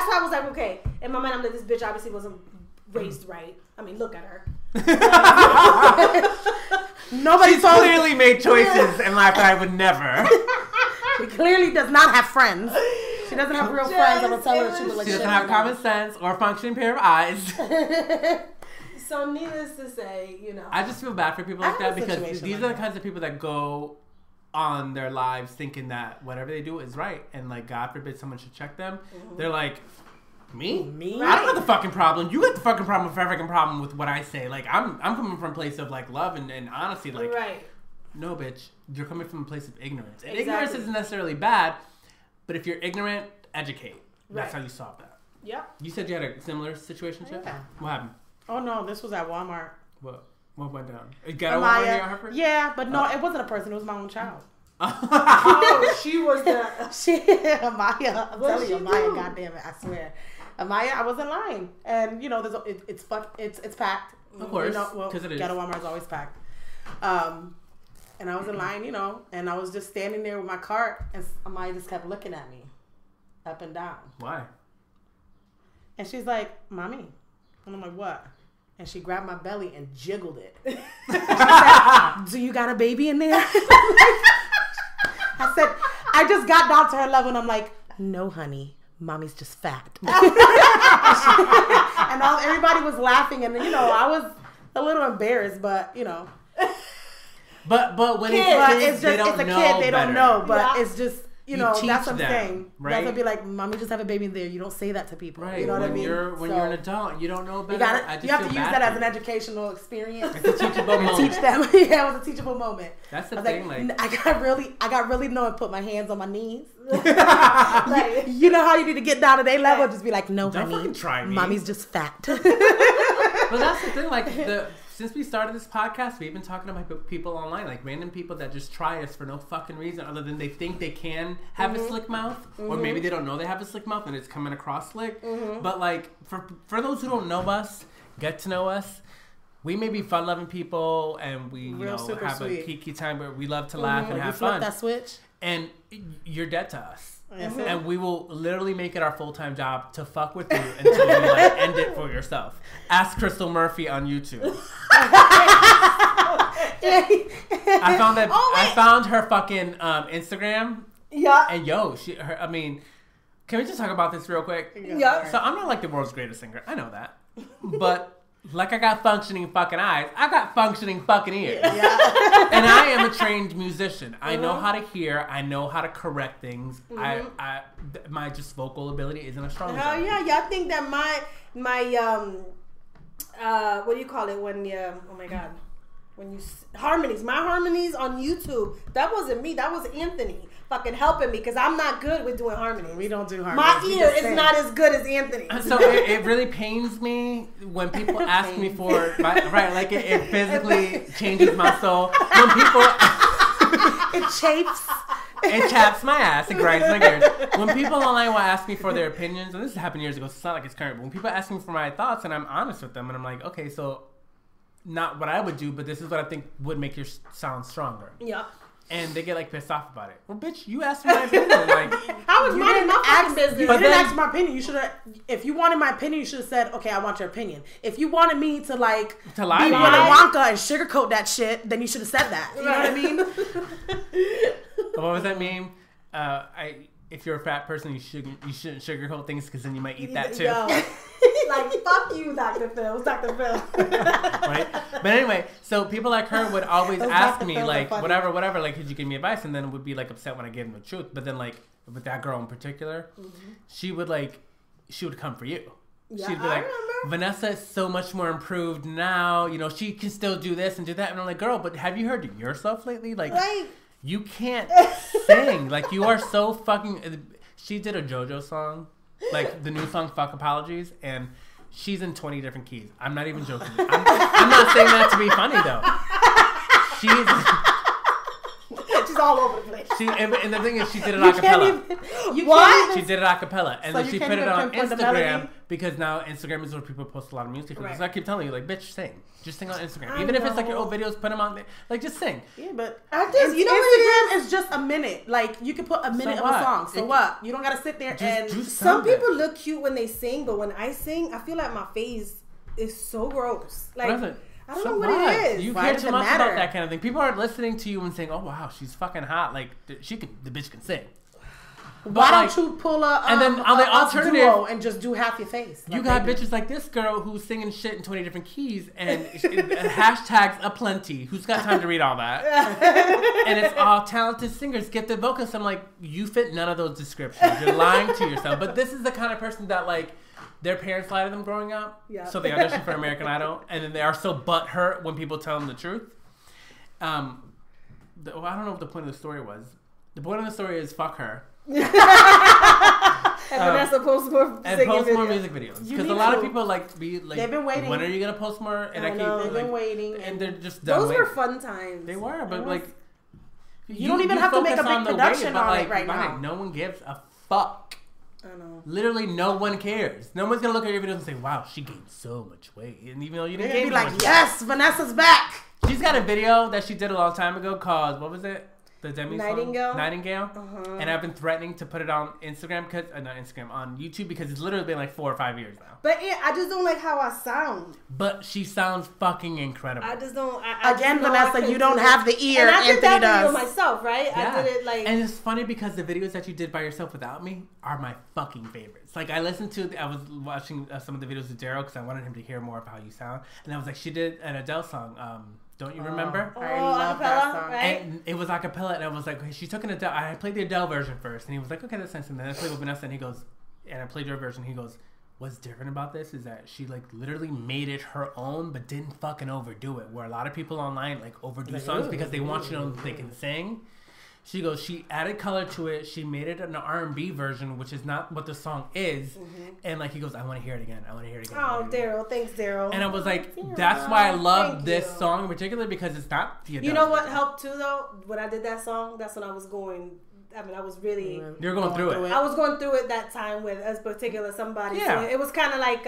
why I was like, okay. In my mind, I'm like, this bitch obviously wasn't raised right. I mean, look at her. Nobody She's told clearly made choices in life that I would never. She clearly does not have friends. She doesn't have real friends that will tell her that she She would like She shit. doesn't have common sense or a functioning pair of eyes. So needless to say, I just feel bad for people I like have that a because situation these like are the that. kinds of people that go on their lives thinking that whatever they do is right, and like God forbid someone should check them. They're like, me? I don't have the fucking problem. You got the fucking problem with every fucking problem with what I say. Like I'm coming from a place of like love and honesty. Like, right. no, bitch, you're coming from a place of ignorance. And Exactly. ignorance isn't necessarily bad, but if you're ignorant, educate. That's Right. how you solve that. Yep. You said you had a similar situation, Chip? Yeah. What happened? Oh no, this was at Walmart. What went down? You got a Walmart here at Hartford? Yeah, but no, it wasn't a person. It was my own child. Oh, she was the. Amaya. I'm What telling she you, Amaya. do? Goddamn it, I swear. Amaya, I was in line, and you know, it's packed. Of course, you know, well, 'cause it is. Ghetto Walmart is always packed. And I was in line, you know, and I was just standing there with my cart, and Amaya just kept looking at me, up and down. Why? And she's like, "Mommy," and I'm like, "What?" And she grabbed my belly and jiggled it. She said, "Do you got a baby in there?" I said, I just got down to her level, and I'm like, "No, honey, mommy's just fat." And everybody was laughing, and you know, I was a little embarrassed, but you know. But when But it's just it's a kid, they don't know, but Yeah. it's just you You know, teach that's what I'm them, saying. right? That's what be like, "Mommy just have a baby in there." You don't say that to people. Right. You know what I when mean? when So, you're an adult, you don't know better. you got I it. just You have to feel use bad that for as an you. educational experience. It's a teachable And moment. teach them. Yeah, it was a teachable moment. That's the I was thing. like, Like, I got really know and put my hands on my knees. Like, You know how you need to get down to their level? Just be like, "No, Don't honey, fucking try me." mommy's just fat." but that's the thing. Like, since we started this podcast, we've been talking about people online, like random people that just try us for no fucking reason other than they think they can have a slick mouth, or maybe they don't know they have a slick mouth and it's coming across slick. But like, for those who don't know us, get to know us. We may be fun-loving people, and we Real super have sweet. a kiki time where we love to laugh and You have flip fun. that switch. And you're dead to us. Yes, And we will literally make it our full-time job to fuck with you until you like end it for yourself. Ask Crystal Murphy on YouTube. I found that I found her fucking Instagram, yeah. and I mean, can we just talk about this real quick? Yeah. So I'm not like the world's greatest singer. I know that, but. Like I got functioning fucking eyes, I got functioning fucking ears. Yeah. And I am a trained musician. I know how to hear. I know how to correct things. My just vocal ability isn't as strong as Hell yeah, y'all think that my what do you call it when oh my god, when you harmonies, my harmonies on YouTube, that wasn't me, that was Anthony fucking helping me because I'm not good with doing harmonies. We don't do harmonies. My We ear just is sing. not as good as Anthony. So it really pains me when people ask me for like it physically changes my soul when people It chafes. it chaps my ass, it grinds my gears. When people online will ask me for their opinions, and this happened years ago, so it's not like it's current, but when people ask me for my thoughts and I'm honest with them and I'm like, okay, so not what I would do, but this is what I think would make your sound stronger. Yeah. And they get like pissed off about it. Well, bitch, you asked me my opinion. Like, How was You mine didn't my fucking business? You But didn't then- ask my opinion. You should have. If you wanted my opinion, you should have said, "Okay, I want your opinion." If you wanted me to like To lie be to you. Willy Wonka and sugarcoat that shit, then you should have said that. You know what I mean? what was that meme? If you're a fat person, you shouldn't sugarcoat things because then you might eat that too. Yo. Like, fuck you, Dr. Phil. It's Dr. Phil. Right? But anyway, so people like her would always Those ask Dr. me Phils are like funny. whatever, like could you give me advice? And then would be like upset when I gave them the truth. But then like with that girl in particular, she would come for you. Yeah, She'd be I like, remember. Vanessa is so much more improved now. You know, she can still do this and do that. And I'm like, girl, but have you heard yourself lately? Like you can't sing. Like you are so fucking. She did a JoJo song, like the new song "Fuck Apologies," and she's in 20 different keys. I'm not even joking. I'm not saying that to be funny though. She's all over the place. And the thing is, she did it a cappella. What? She did it a cappella, and So then you she can't put it even on pinpoint the Instagram melody? because now Instagram is where people post a lot of music. Right. So I keep telling you, like, bitch, sing. Just sing on Instagram. I Even if it's like your know. old videos, put them on there. Like, just sing. Yeah, but I just, you know what it Instagram is just a minute. Like you can put a minute of what? a song. So what? You don't gotta sit there and. do Some something. people look cute when they sing, but when I sing, I feel like my face is so gross. Like, What is it? I don't So know what it is. You Why care does too it much matter? about that kind of thing. People aren't listening to you and saying, "Oh wow, she's fucking hot." Like the bitch can sing. Why like, don't you pull a and then on the alternative- duo and just do half your face? You Like got they do. bitches like this girl who's singing shit in 20 different keys and hashtags aplenty. Who's got time to read all that? And it's all talented singers, gifted vocalists. I'm like, you fit none of those descriptions. You're lying to yourself. But this is the kind of person that like their parents lied to them growing up. Yeah. So they audition for American Idol, and then they are so butthurt when people tell them the truth. I don't know what the point of the story was. The point of the story is fuck her. And Vanessa posts more And singing post more videos. music videos. You Because a need lot to. of people like to be like, They've been waiting. when are you going to post more? And I know. keep, They've been waiting. And they're just done Those waiting. were fun times. They were, but It like, was- You don't even have to make a focus big on the production but, on it right Mike, now. No one gives a fuck. I know. Literally, no one cares. No one's gonna look at your videos and say, "Wow, she gained so much weight," and even though you didn't They're gain gonna be much like, yes, Vanessa's back. weight. She's got a video that she did a long time ago called what was it? The Demi Nightingale? song? Nightingale. Uh-huh. And I've been threatening to put it on Instagram because not Instagram on YouTube because it's literally been like 4 or 5 years now. But yeah, I just don't like how I sound. But she sounds fucking incredible. I just don't. I Again, just know I Vanessa, couldn't you don't do have it. the ear And I did Anthony that video does. myself, right? I did it like. And it's funny because the videos that you did by yourself without me are my fucking favorites. Like I listened to, I was watching some of the videos with Daryl because I wanted him to hear more of how you sound, and I was like, she did an Adele song. Don't you remember? I love that acapella, song. right? And it was acapella, and I was like, she took an Adele. I played the Adele version first, and he was like, okay, that's nice. And then I played with Vanessa, and he goes, and I played your version. He goes, what's different about this is that she like literally made it her own, but didn't fucking overdo it. Where a lot of people online like overdo songs because they want you to know that they can sing. She goes, she added color to it. She made it an R&B version, which is not what the song is. Mm-hmm. And like he goes, I want to hear it again. I want to hear it again. Oh, Daryl, thanks, Daryl. And I was like, that's why I love Thank this you. song in particular because it's not the Adele You know what version. helped too though? When I did that song, that's when I was going. I mean, I was really. You're going through it. I was going through it that time with a particular somebody. Yeah. So it was kind of like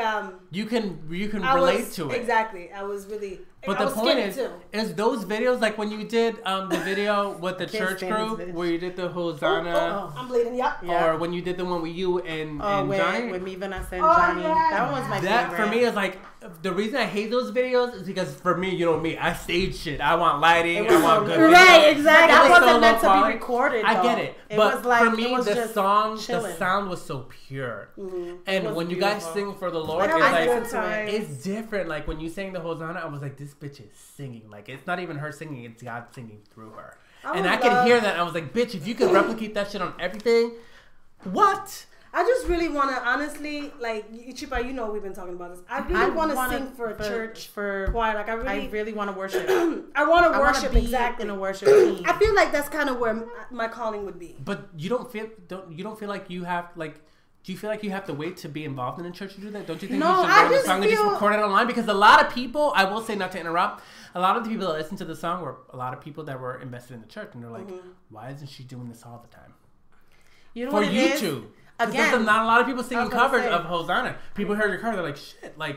You can I relate was, to it. Exactly. I was really. But I the was point skinny, is, too. is those videos like when you did the video with the Can't church stand group this bitch. where you did the Hosanna, Oh, I'm bleeding. Yep. Yeah. or when you did the one with you and with Johnny. me, Vanessa, and Oh, Johnny. yeah. That one was my That favorite. for me is like the reason I hate those videos is because for me, you know me, I stage shit. I want lighting. It was I want so good. good. video. Right, exactly. That It was wasn't so meant low to be quality. recorded. I though. get it, It but was like, for me, it was the just song, the chilling. sound was so pure. Mm-hmm. And was when you guys beautiful. sing for the Lord, I it's had like a good time. it's different. Like when you sang the Hosanna, I was like, this bitch is singing. Like it's not even her singing; it's God singing through her. And I could hear that. I was like, bitch, if you could replicate that shit on everything, what? I just really want to, honestly, like, Chipa, you know we've been talking about this. I really want to sing for a church for choir. Like, I really want to worship. I want to I wanna worship be exactly. in a worship team. I feel like that's kind of where my calling would be. But you don't feel like you have like. Do you feel like you have to wait to be involved in a church to do that? Don't you think No, you should I learn the just song and just feel- record it online? Because a lot of people, I will say, not to interrupt, a lot of the people that listen to the song were a lot of people that were invested in the church, and they're like, why isn't she doing this all the time? You know For what it is? YouTube. 'Cause Again, there's not a lot of people singing I was gonna covers say. of Hosanna. People heard your cover, they're like, shit, like,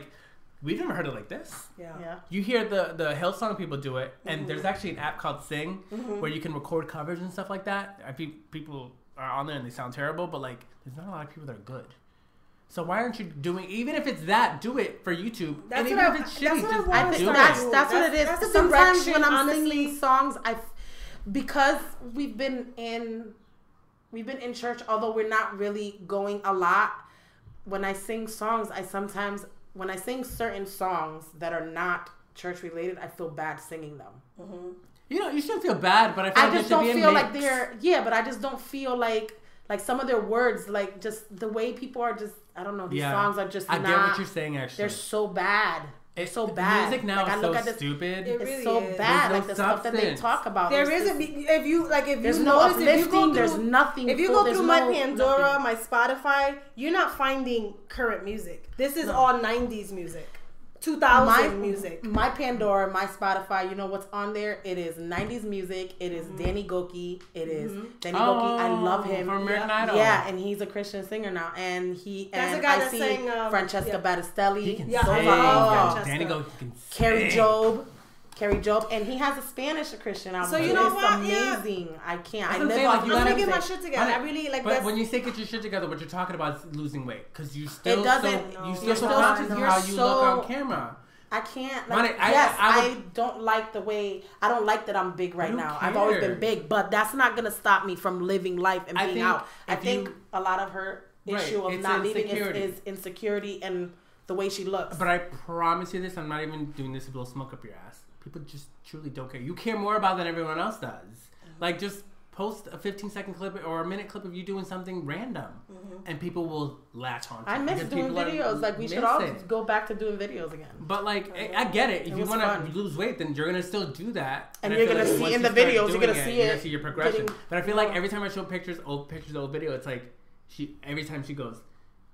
we've never heard it like this. Yeah. Yeah. You hear the Hillsong people do it, and there's actually an app called Sing where you can record covers and stuff like that. I think people are on there and they sound terrible, but like, there's not a lot of people that are good. So why aren't you doing? Even if it's that, do it for YouTube. That's and even what if I- it's that's shitty, what I just wanna I think do start it. doing. that's what it is. That's the Sometimes direction, when I'm honestly. singing songs, because we've been in church, although we're not really going a lot. When I sing songs, when I sing certain songs that are not church related, I feel bad singing them. You know, you shouldn't feel bad, but I feel I like just there should don't be a feel like mix. but I just don't feel like some of their words, like just the way people are just, I don't know, these songs are just I not. get what you're saying. Actually, They're so bad. They're so the bad. Music now Like, I is look so at this- stupid. It It's really so is. bad, There's like no the stuff that they substance. talk about. There There's isn't. just- If you There's you no notice, if you uplifting. go There's through, nothing. If you full- go there's through my no- Pandora, nothing. my Spotify, you're not finding current music. This is all '90s music, 2000 music. My Pandora, my Spotify, you know what's on there? It is 90s music. It is Danny Goki. It is Danny Goki. I love him. From American Idol. Yeah, and he's a Christian singer now. And That's the guy I that see sang, Francesca Battistelli. He can Yeah, sing. Francesca. Danny Go can Carrie sing. Job, and he has a Spanish Christian album. So you know it's what? Yeah. amazing. I can't. That's I what I'm live saying, off like, you I'm gotta gonna get my music. shit together. I really like. But That's, when you say get your shit together, what you're talking about is losing weight because you still It doesn't- you still you're so still- conscious of you're how you look so- on camera. I can't. Money, Like, I I would- don't like the way. I don't like that I'm big right Who now. I've always cares? been big, but that's not gonna stop me from living life and I being think out. I if think you- a lot of her Right, issue of it's not leaving insecurity. is insecurity and the way she looks. But I promise you this, I'm not even doing this to blow smoke up your ass. People just truly don't care. You care more about than everyone else does. Like, just post a 15-second clip or a minute clip of you doing something random, and people will latch on to I it miss because doing people are videos. Like we should all missing. go back to doing videos again. But like, I get it. If you was want to fun. lose weight, then you're gonna still do that. And I you're feel gonna like see once in you the start videos, you're doing gonna it, see you're gonna it see your progression. getting But I feel like every time I show old pictures of old video, it's like every time she goes,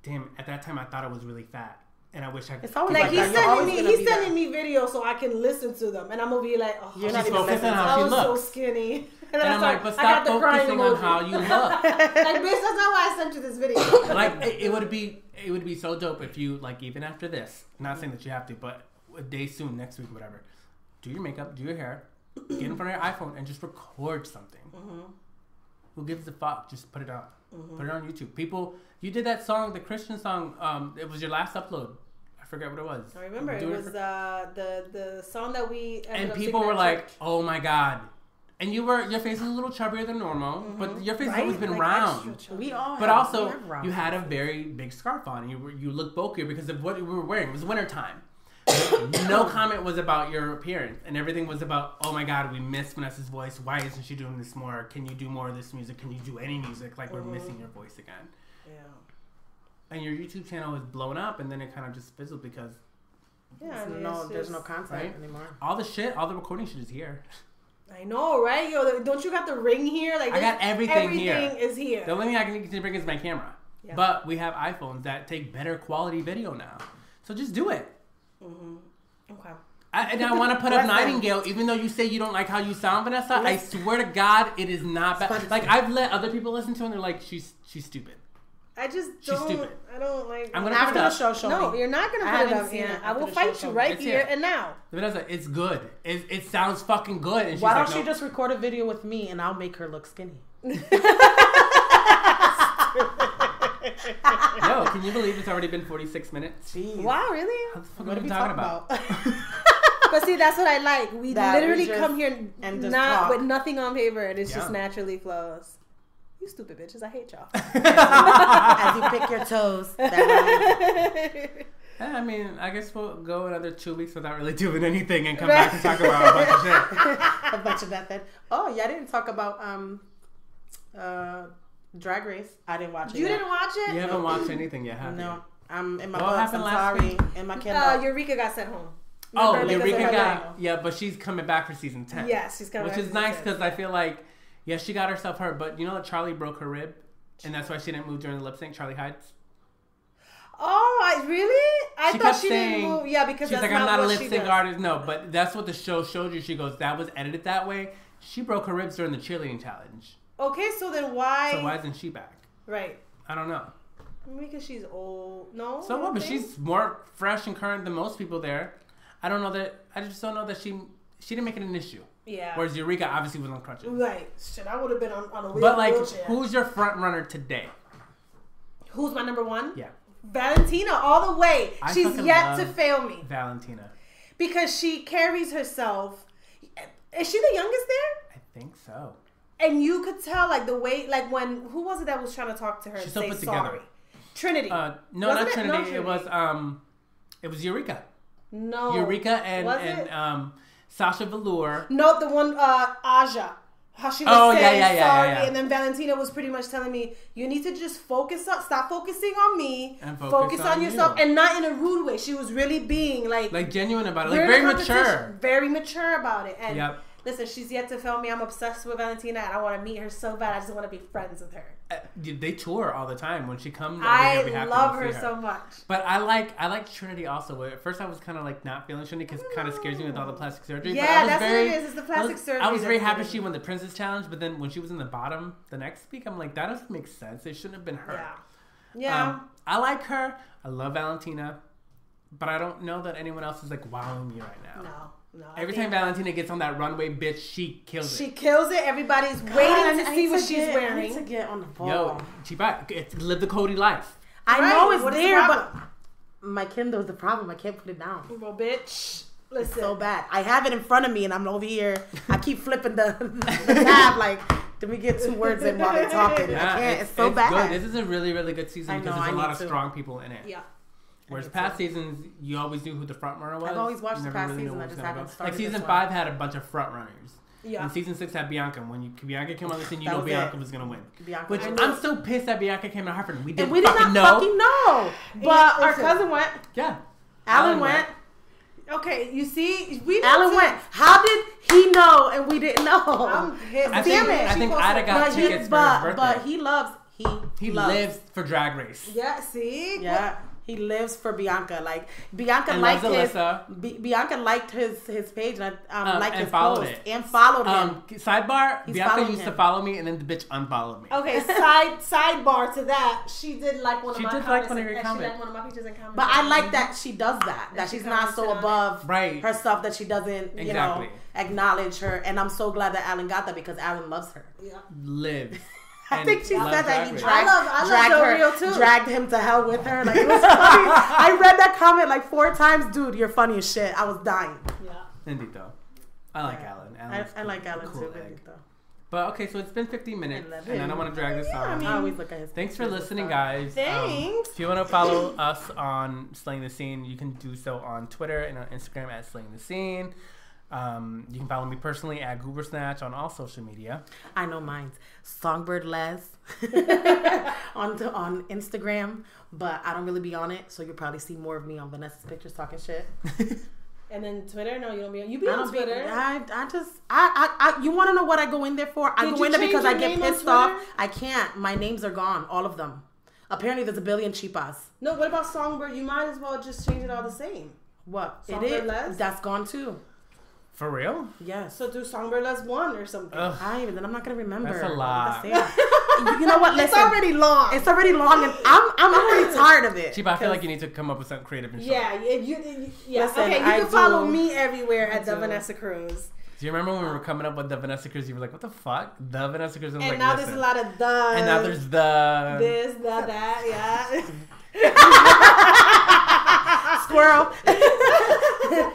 "Damn, at that time I thought I was really fat." and I wish I could. It's always Like like he's that. You're always sending me, gonna he's be sending that. me videos so I can listen to them, and I'm gonna be like, oh, You're not She's even focused on listening. how I she was so looks. skinny. And I'm like, but I got stop the crying focusing on emoji. how you look. Like, bitch, that's not why I sent you this video. Like it would be so dope if you like even after this. Not saying that you have to, but a day soon, next week, whatever. Do your makeup, do your hair, get in front of your iPhone, and just record something. Who gives a fuck? Just put it out. Put it on YouTube. People, you did that song, the Christian song. It was your last upload. I forget what it was. I remember it was the song that we ended And up people singing were at like, church. "Oh my god!" And your face was a little chubbier than normal, but your face has Right? always been Like round. extra We all But have, also, we have round you had a faces. very big scarf on. You look bulkier because of what you were wearing. It was wintertime. No comment was about your appearance, and everything was about, oh my god, we miss Vanessa's voice. Why isn't she doing this more? Can you do more of this music? Can you do any music? Like, we're missing your voice again. Yeah. And your YouTube channel was blown up, and then it kind of just fizzled because Yeah, I mean, There's no content right? anymore. all the recording shit is here. I know, right? Yo, don't you got the ring here? Like I got everything here. Everything is here. The only thing I need to bring is my camera. Yeah. But we have iPhones that take better quality video now. So just do it. Okay. And I want to put up Listen. Nightingale, even though you say you don't like how you sound, Vanessa. I swear to God, it is not bad. Like, I've let other people listen to it, and they're like, she's stupid. I just She's don't. stupid. I don't like. I'm gonna After put it the up. show, show No, me. you're not gonna I put it haven't up, seen Anna. it I after will the fight show, you show right It's here here. and now. Vanessa, it's good. It sounds fucking good. And she's Why like, don't you no. just record a video with me and I'll make her look skinny? Yo, can you believe it's already been 46 minutes? Jeez. Wow, really? What the fuck What are are we we talking talking about? about? But see, that's what I like. We That we literally just- come here and just not talk. with nothing on paper, and it's just Yeah. naturally flows. You stupid bitches! I hate y'all. As you pick your toes. That Yeah, I mean, I guess we'll go another 2 weeks without really doing anything and come back and talk about a bunch of shit. a bunch of that then. Oh, yeah, I didn't talk about Drag Race. I didn't watch it You yet. didn't watch it? You haven't watched anything yet, have you? No. I'm in my What books. happened I'm last sorry. week? In my Kindle. Eureka got sent home. Oh, Remember, because Eureka of her got... leg. Yeah, but she's coming back for season 10. Yes, she's coming Which back is for nice season because 10. I feel like, yeah, she got herself hurt, but you know that Charlie broke her rib? And that's why she didn't move during the lip sync, Charlie Heights? Oh, really? I She thought kept she saying- didn't move. Yeah, because She's that's like, I'm not a what lip she sync does. artist. No, but that's what the show showed you. She goes, that was edited that way. She broke her ribs during the cheerleading challenge. Okay, so then why? So why isn't she back? Right. I don't know. Because she's old. No. So you what? don't But think? she's more fresh and current than most people there. I don't know that. I just don't know that she didn't make it an issue. Yeah. Whereas Eureka obviously was on crutches. Right. Shit, I would have been on a But like, wheelchair. who's your front runner today? Who's my number one? Yeah, Valentina, all the way. I She's fucking yet to love- fail me Valentina. because she carries herself. Is she the youngest there? I think so. And you could tell, like, the way, like, when, who was it that was trying to talk to her She's and so say put together. sorry? Trinity. No, Wasn't not it? Trinity. No, It was Eureka. No. Eureka Was and it? Sasha Velour. No, the one, Aja. How she was Oh, saying yeah, sorry, yeah. and then Valentina was pretty much telling me, you need to just stop focusing on me, And focus focus on on yourself, you. and not in a rude way. She was really being like Genuine about it. we're Like, in a very competition. mature. Very mature about it. And Yep. listen, she's yet to fail me. I'm obsessed with Valentina, and I want to meet her so bad. I just want to be friends with her. They tour all the time. When she comes over I here, we have love to go her see so much. But I like Trinity also. At first, I was kind of like not feeling Trinity because it kind of scares me with all the plastic surgery. Yeah, but I was that's very, what it is. It's the plastic surgery. I was very that's happy getting she me. won the Princess Challenge, but then when she was in the bottom the next week, I'm like, that doesn't make sense. It shouldn't have been her. Yeah. Yeah. I like her. I love Valentina, but I don't know that anyone else is like wowing me right now. No. I Every think time Valentina gets on that runway, bitch, she kills she it. kills it. Everybody's waiting to see what she's I need wearing. to get on the ball. Yo, she back. It's live the Cody life. I Right, know it's what is the there, but problem? my Kindle's the problem. I can't put it down. Well, bitch, listen. So bad. I have it in front of me, and I'm over here. I keep flipping the tab like, let me get 2 words in while they're talking. I can't. It's so bad. Good. This is a really, really good season I because know, there's a I lot need of to. strong people in it. Yeah. Whereas need past seasons, you always knew who the front runner was. I've always watched You the never past knew season, who I was just gonna haven't go. started Like season this one. 5 had a bunch of front runners. Yeah. And season 6 had Bianca. When Bianca came on the scene, you That know was Bianca it. was gonna win. Bianca Which won. I'm so pissed that Bianca came to Hartford. And we didn't And we did fucking not know. fucking know. But our listen. cousin went. Yeah. Alan went. Okay, you see, we Alan went. How did he know and we didn't know? I'm pissed. I Damn think, it. I think Ida got But tickets for his birthday. but he loves. He loves. lives for Drag Race. Yeah, see? Yeah. He lives for Bianca. Like Bianca And liked loves his Alyssa. Bianca liked his page and liked and his followed post it. and followed him. Sidebar: He's Bianca following used to him. follow me, and then the bitch unfollowed me. Okay, sidebar to that. She did like one of She my did comments. like one of your and comments. She liked one of my pictures and comments. But I like that she does that. That she she's not so commented on it. above Right. herself that she doesn't, Exactly. acknowledge her. And I'm so glad that Alan got that because Alan loves her. Yeah. Live. I think she And said love that he Drag Race. I love Del Rio too. dragged him to hell with her. Like it was funny. I read that comment like 4 times. Dude, you're funny as shit. I was dying. Yeah. Indeed, though. I like Alan. I like Alan cool too. egg. Though. But okay, so it's been 15 minutes, I love and I it. don't want to drag this on. I always look at his. Thanks for pictures and listening, stuff. guys. Thanks. If you want to follow us on Slaying the Scene, you can do so on Twitter and on Instagram at Slaying the Scene. You can follow me personally at Goober Snatch on all social media. I know mine's Songbird Les on Instagram, but I don't really be on it, so you'll probably see more of me on Vanessa's pictures talking shit. And then Twitter? No, you don't be on. You be I on don't be. Twitter. I you want to know what I go in there for? I Did go you in there change because I your get name on pissed off. Twitter? I can't. My names are gone, all of them. Apparently, there's a billion cheapas. No, what about Songbird? You might as well just change it all the same. What? Songbird it is. Les? That's gone too. For real? Yes. So do Songbird Les 1 or something. Ugh. I even then I'm not gonna remember. That's a lot. You know what? It's Listen, already long. It's already long, and I'm already tired of it. Chiba, I feel like you need to come up with something creative and short. yeah. Listen, Okay, you I can follow do. me everywhere at I the do. Vanessa Cruz. Do you remember when we were coming up with the Vanessa Cruz? You were like, "What the fuck?" The Vanessa Cruz. I was And like, now listen. there's a lot of the. And now there's the. this, that, yeah. Squirrel.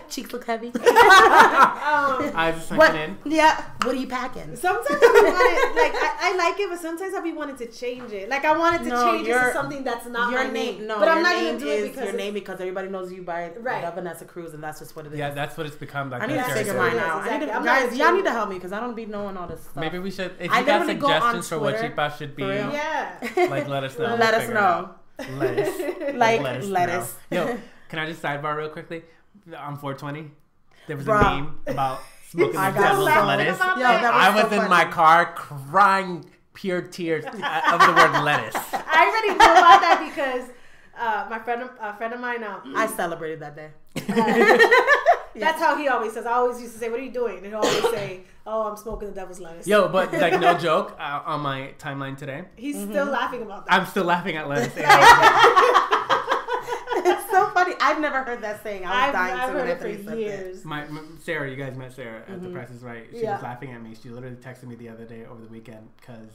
Cheeks look heavy. Eyes sunken What? in. Yeah. What are you packing? Sometimes I be wanting, like I like it, but sometimes I be wanting to change it. Like I wanted to No, change it your- to something that's not Your my name. No, but I'm your not name gonna do it is because your name because everybody knows you by Right. the Vanessa Cruz, and that's just what it is. Yeah, that's what it's become. Like I need that to figure territory. mine out. Exactly. I need I'm to, not guys, gonna y'all change need to it. help me because I don't be knowing all this stuff. Maybe we should. If I you got literally go on suggestions for what Twitter. Chipa should be, For real? Yeah. like let us know. Let We'll us figure it know. out. Lettuce. Like lettuce. lettuce. No. Yo, can I just sidebar real quickly? On 420, there was a Bruh. meme about smoking I the got devil's so lettuce. about Yo, that. that I was was so in my funny. car crying pure tears of the word lettuce. I already knew about that because a friend of mine. I celebrated that day. That's how he always says. I always used to say, "What are you doing?" And he'll always say, "Oh, I'm smoking the devil's lettuce." Yo, but like no joke, on my timeline today, He's still laughing about that. I'm still laughing at lettuce. It's so funny. I've never heard that saying. I was dying I've to heard it after he for said that. years. Sarah, you guys met Sarah at The Price is Right. She Yeah. was laughing at me. She literally texted me the other day over the weekend because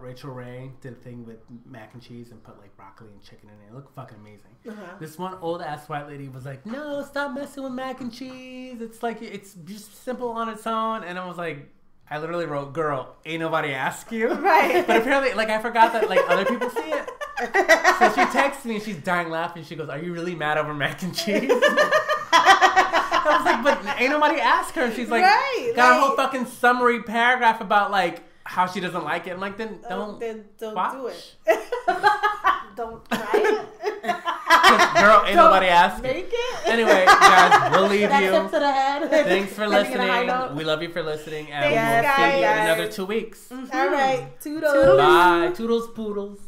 Rachel Ray did a thing with mac and cheese and put like broccoli and chicken in it. It looked fucking amazing. Uh-huh. This one old ass white lady was like, "No, stop messing with mac and cheese. It's like it's just simple on its own." And I was like, I literally wrote, "Girl, ain't nobody ask you." Right. But apparently, like I forgot that like other people see it. So she texts me and she's dying laughing. She goes, "Are you really mad over mac and cheese?" I was like, "But ain't nobody ask her." And she's like, Right, got a like- whole fucking summary paragraph about like how she doesn't like it. I'm like, then don't watch. do it. Don't try it. Girl, ain't nobody ask you. Make it. Anyway, guys, we'll leave That you. tip to the head. Thanks for Ending in a high listening. note. We love you for listening, and Thanks, we'll see you in guys. another 2 weeks. All right. Toodles. Bye. Toodles poodles.